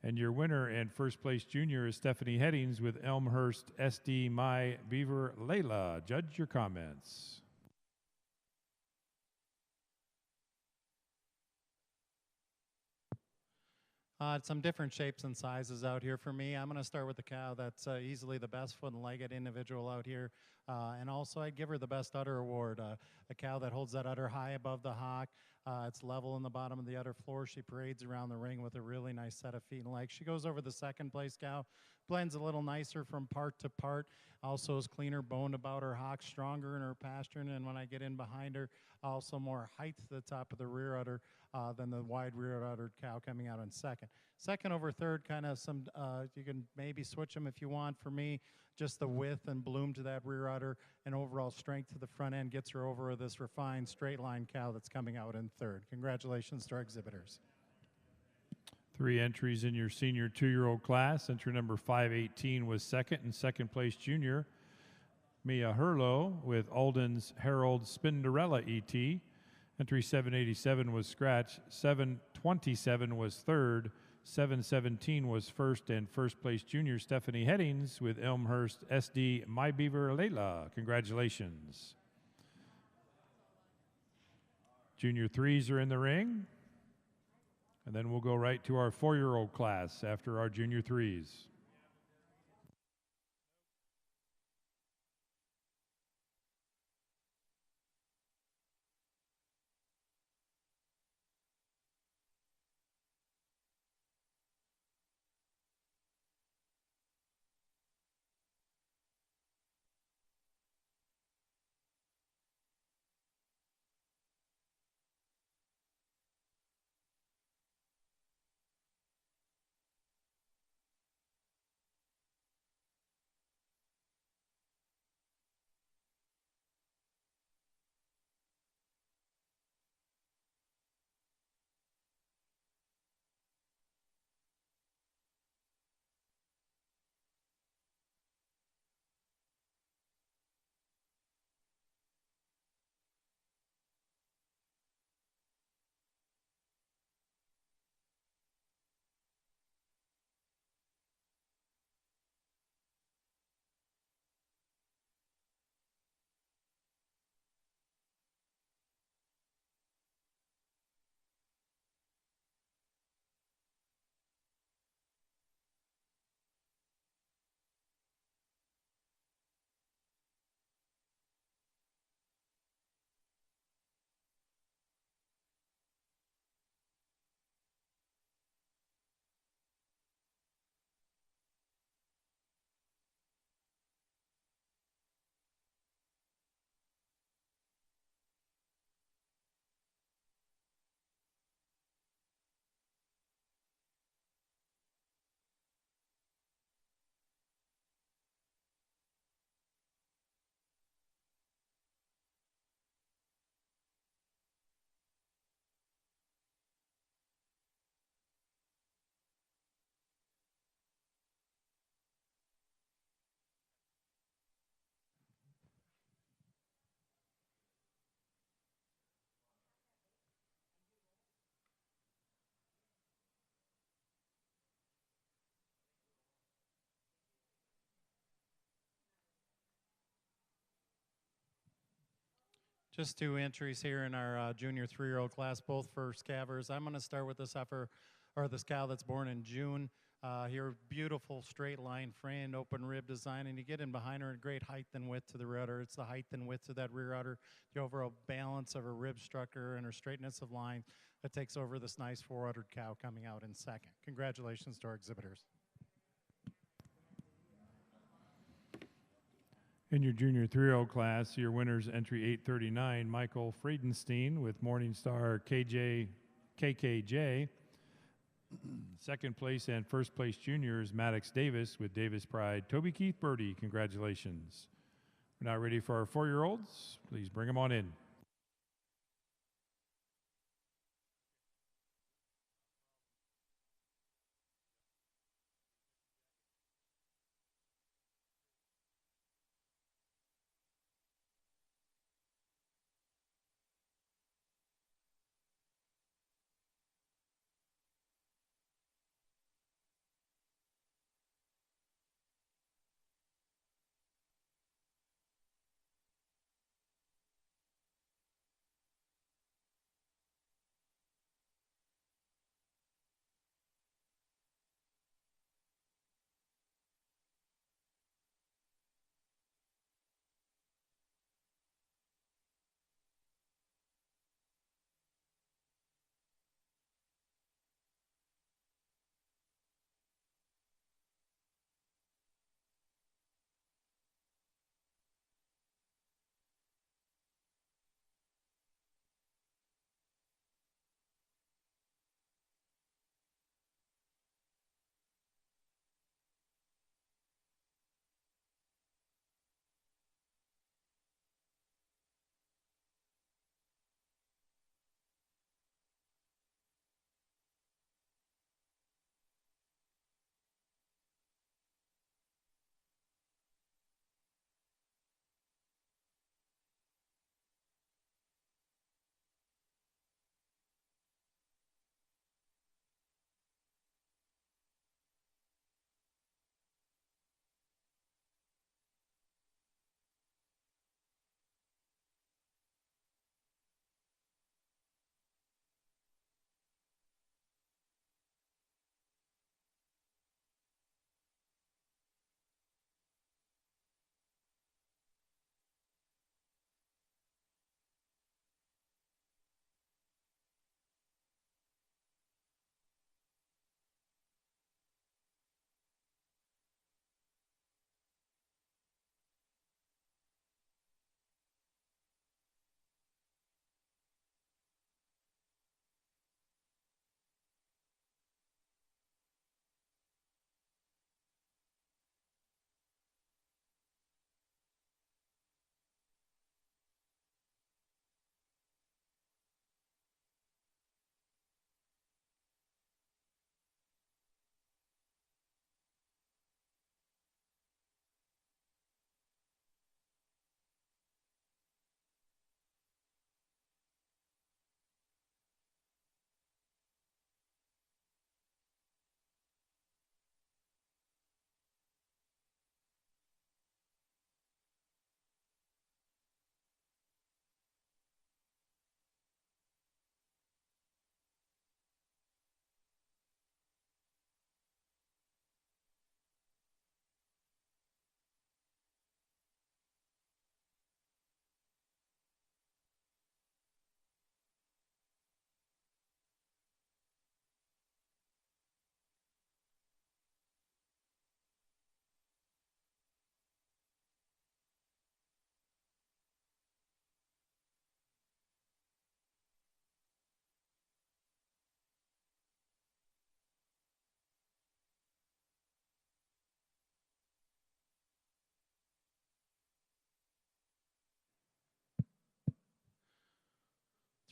And your winner and first place junior is Stephanie Headings with Elmhurst SD My Beaver Layla. Judge your comments. Some different shapes and sizes out here for me. I'm going to start with the cow that's easily the best foot-and-legged individual out here. And also, I'd give her the best udder award. A cow that holds that udder high above the hock. It's level in the bottom of the udder floor. She parades around the ring with a really nice set of feet and legs. She goes over the second place cow. Blends a little nicer from part to part. Also is cleaner boned about her hock, stronger in her pasturing. And when I get in behind her, also more height to the top of the rear udder than the wide rear uddered cow coming out in second. Second over third, kind of some, you can maybe switch them if you want. For me, just the width and bloom to that rear udder and overall strength to the front end gets her over this refined straight line cow that's coming out in third. Congratulations to our exhibitors. 3 entries in your senior 2-year-old class. Entry number 518 was second, and second place junior Mia Herlo with Alden's Harold Spinderella ET. Entry 787 was scratch. 727 was third. 717 was first, and first place junior Stephanie Headings with Elmhurst SD My Beaver Layla. Congratulations. Junior 3s are in the ring. And then we'll go right to our 4-year-old class after our junior 3s. Just two entries here in our junior 3-year-old class, both for scavers. I'm going to start with this heifer, or this cow that's born in June. Here, beautiful straight line framed, open rib design, and you get in behind her, great height and width to the rear udder. It's the height and width of that rear udder, the overall balance of her rib structure and her straightness of line that takes over this nice 4-uddered cow coming out in second. Congratulations to our exhibitors. In your junior 3-year-old class, your winners entry 839, Michael Friedenstein with Morningstar KKJ. Second place and first place juniors, Maddox Davis with Davis Pride. Toby Keith Birdie, congratulations. We're now ready for our 4-year-olds. Please bring them on in.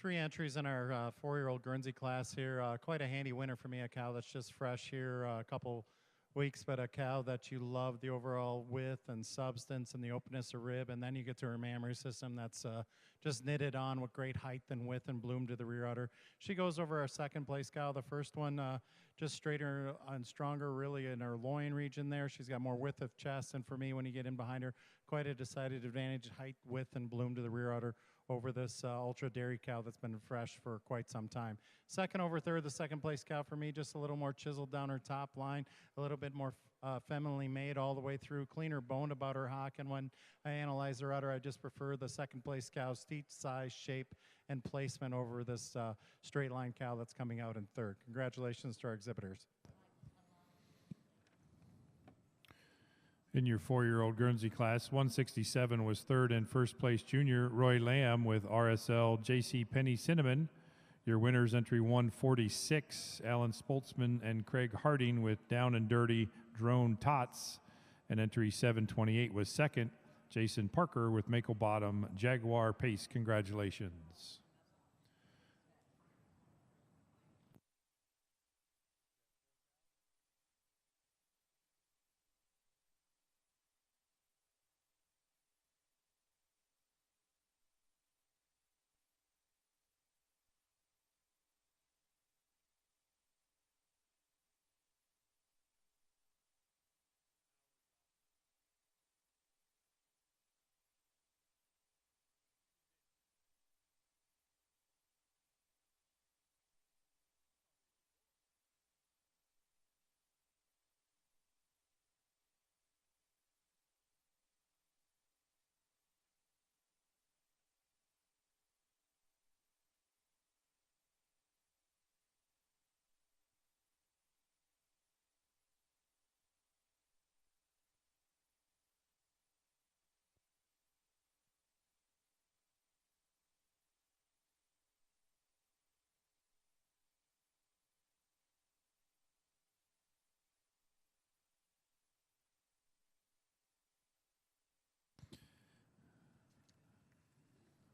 Three entries in our 4-year-old Guernsey class here. Quite a handy winner for me, a cow that's just fresh here, a couple weeks, but a cow that you love the overall width and substance and the openness of rib, and then you get to her mammary system that's just knitted on with great height and width and bloom to the rear udder. She goes over our second place cow. The first one just straighter and stronger really in her loin region there. She's got more width of chest, and for me, when you get in behind her, quite a decided advantage, height, width, and bloom to the rear udder over over this ultra dairy cow that's been fresh for quite some time. Second over third, the second place cow for me, just a little more chiseled down her top line, a little bit more femininely made all the way through, cleaner boned about her hock, and when I analyze her udder, I just prefer the second place cow's teeth, size, shape, and placement over this straight line cow that's coming out in third. Congratulations to our exhibitors. In your 4-year-old Guernsey class, 167 was third and first place junior Roy Lamb with RSL JC Penny Cinnamon. Your winners entry 146, Alan Spoltzman and Craig Harding with Down and Dirty Drone Tots. And entry 728 was second, Jason Parker with Maple Bottom Jaguar Pace. Congratulations.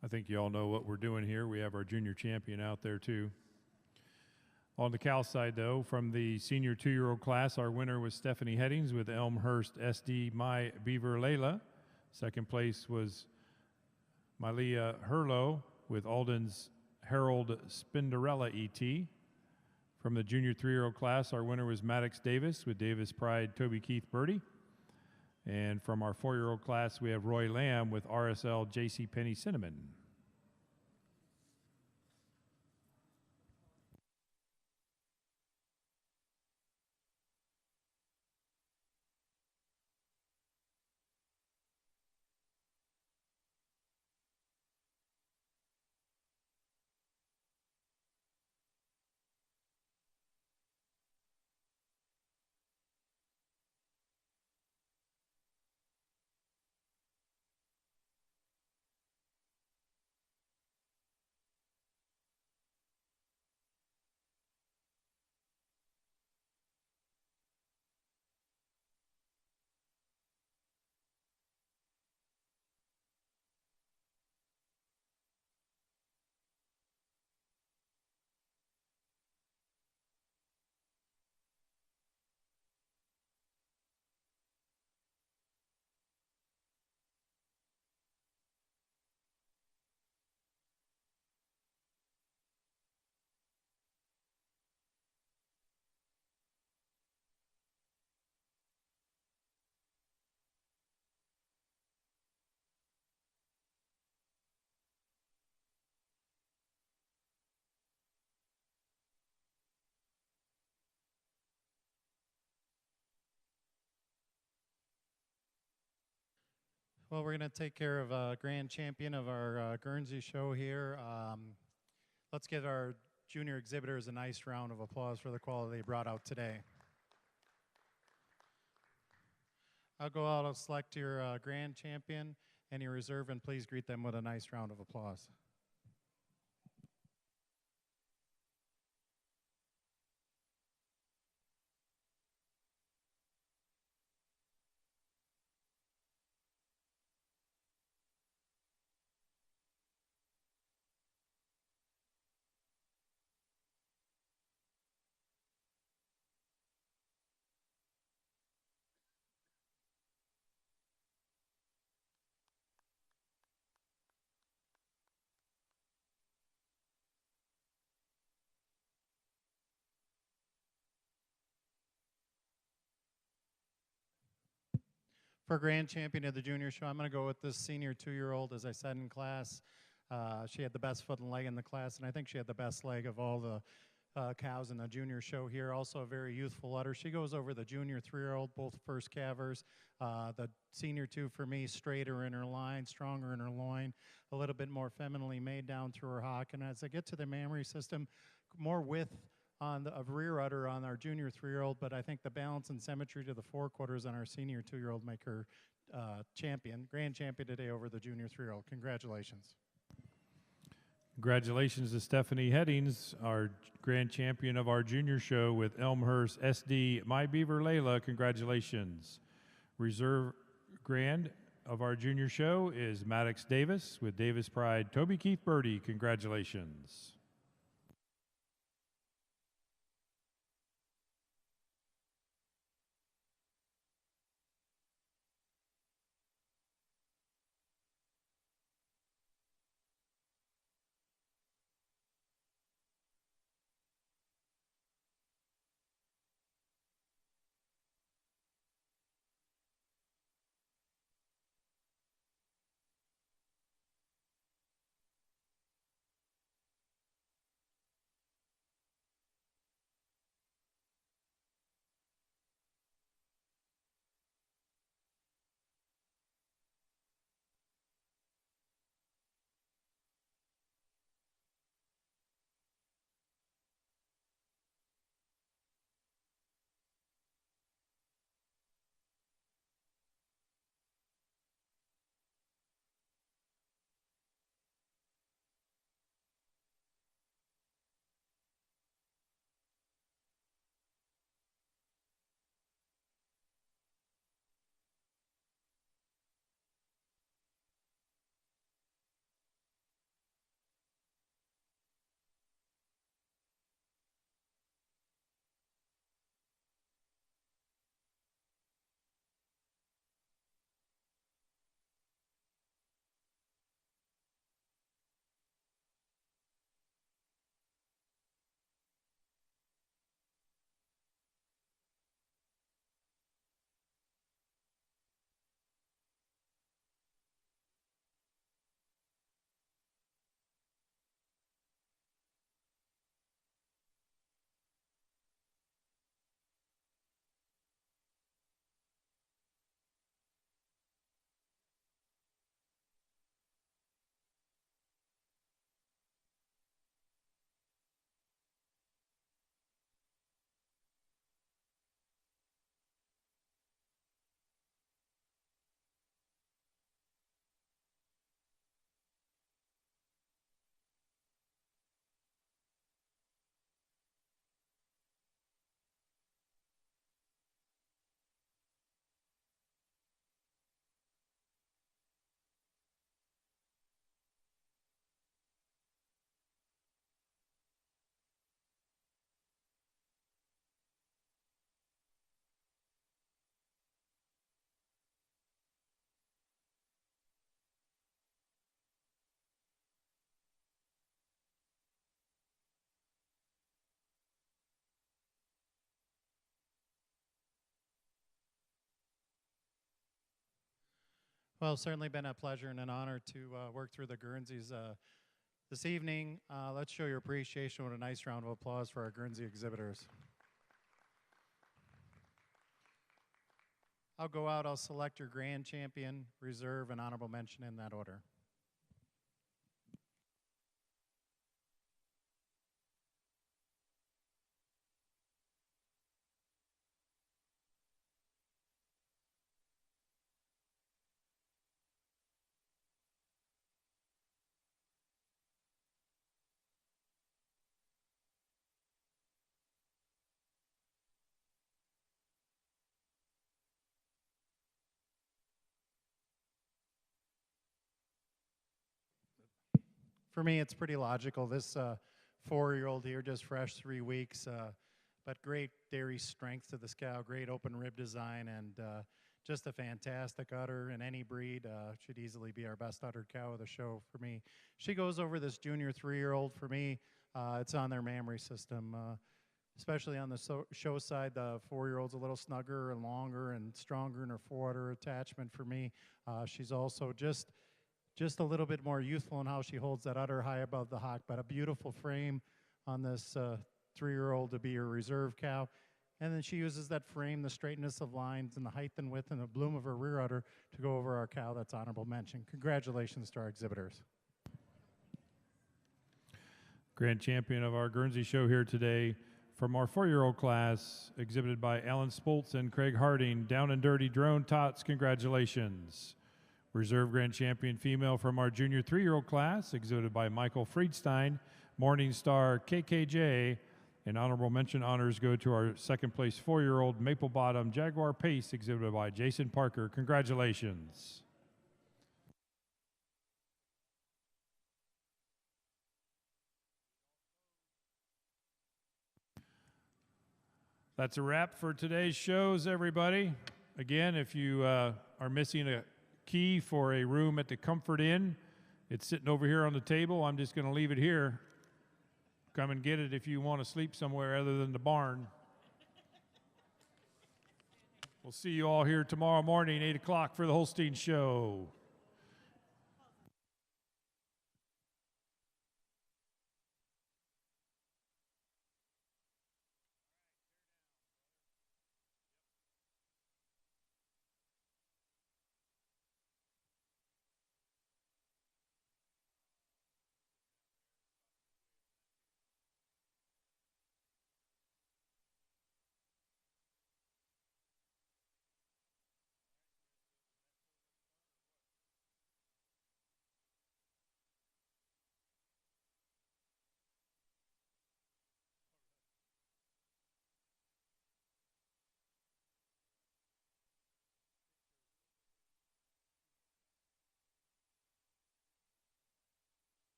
I think you all know what we're doing here. We have our junior champion out there too. On the cow side though, from the senior 2-year-old class, our winner was Stephanie Headings with Elmhurst SD My Beaver Layla. Second place was Malia Herlo with Alden's Harold Spinderella ET. From the junior 3-year-old class, our winner was Maddox Davis with Davis Pride Toby Keith Birdie. And from our 4-year-old class, we have Roy Lamb with RSL JC Penny Cinnamon. Well, we're going to take care of grand champion of our Guernsey show here. Let's give our junior exhibitors a nice round of applause for the quality they brought out today. I'll go out, I'll select your grand champion and your reserve, and please greet them with a nice round of applause. For grand champion of the junior show, I'm going to go with this senior 2-year-old, as I said in class. She had the best foot and leg in the class, and I think she had the best leg of all the cows in the junior show here. Also a very youthful udder. She goes over the junior 3-year-old, both first calvers. The senior 2 for me, straighter in her line, stronger in her loin, a little bit more femininely made down through her hock. And as I get to the mammary system, more width on the of rear udder on our junior 3-year-old, but I think the balance and symmetry to the forequarters on our senior 2-year-old make her grand champion today over the junior 3-year-old. Congratulations. Congratulations to Stephanie Headings, our grand champion of our junior show with Elmhurst SD. My Beaver Layla, congratulations. Reserve grand of our junior show is Maddox Davis with Davis Pride. Toby Keith Birdie, congratulations. Well, it's certainly been a pleasure and an honor to work through the Guernseys this evening. Let's show your appreciation with a nice round of applause for our Guernsey exhibitors. I'll go out, I'll select your grand champion, reserve, and honorable mention in that order. For me, it's pretty logical. This 4-year-old here, just fresh 3 weeks, but great dairy strength to this cow, great open rib design, and just a fantastic udder in any breed. Should easily be our best udder cow of the show for me. She goes over this junior 3-year-old. For me, it's on their mammary system. Especially on the show side, the 4-year-old's a little snugger and longer and stronger in her forudder attachment for me. She's also just just a little bit more youthful in how she holds that udder high above the hock, but a beautiful frame on this 3-year-old to be her reserve cow. And then she uses that frame, the straightness of lines, and the height and width and the bloom of her rear udder to go over our cow that's honorable mention. Congratulations to our exhibitors. Grand champion of our Guernsey show here today from our 4-year-old class, exhibited by Alan Spoltz and Craig Harding. Down and dirty drone tots, congratulations. Reserve grand champion female from our junior 3-year-old class, exhibited by Michael Friedstein, Morning Star KKJ, and honorable mention honors go to our second place 4-year-old Maple Bottom Jaguar Pace, exhibited by Jason Parker. Congratulations. That's a wrap for today's shows, everybody. Again, if you are missing a key for a room at the Comfort Inn, it's sitting over here on the table. I'm just going to leave it here. Come and get it if you want to sleep somewhere other than the barn. We'll see you all here tomorrow morning, 8 o'clock for the Holstein Show.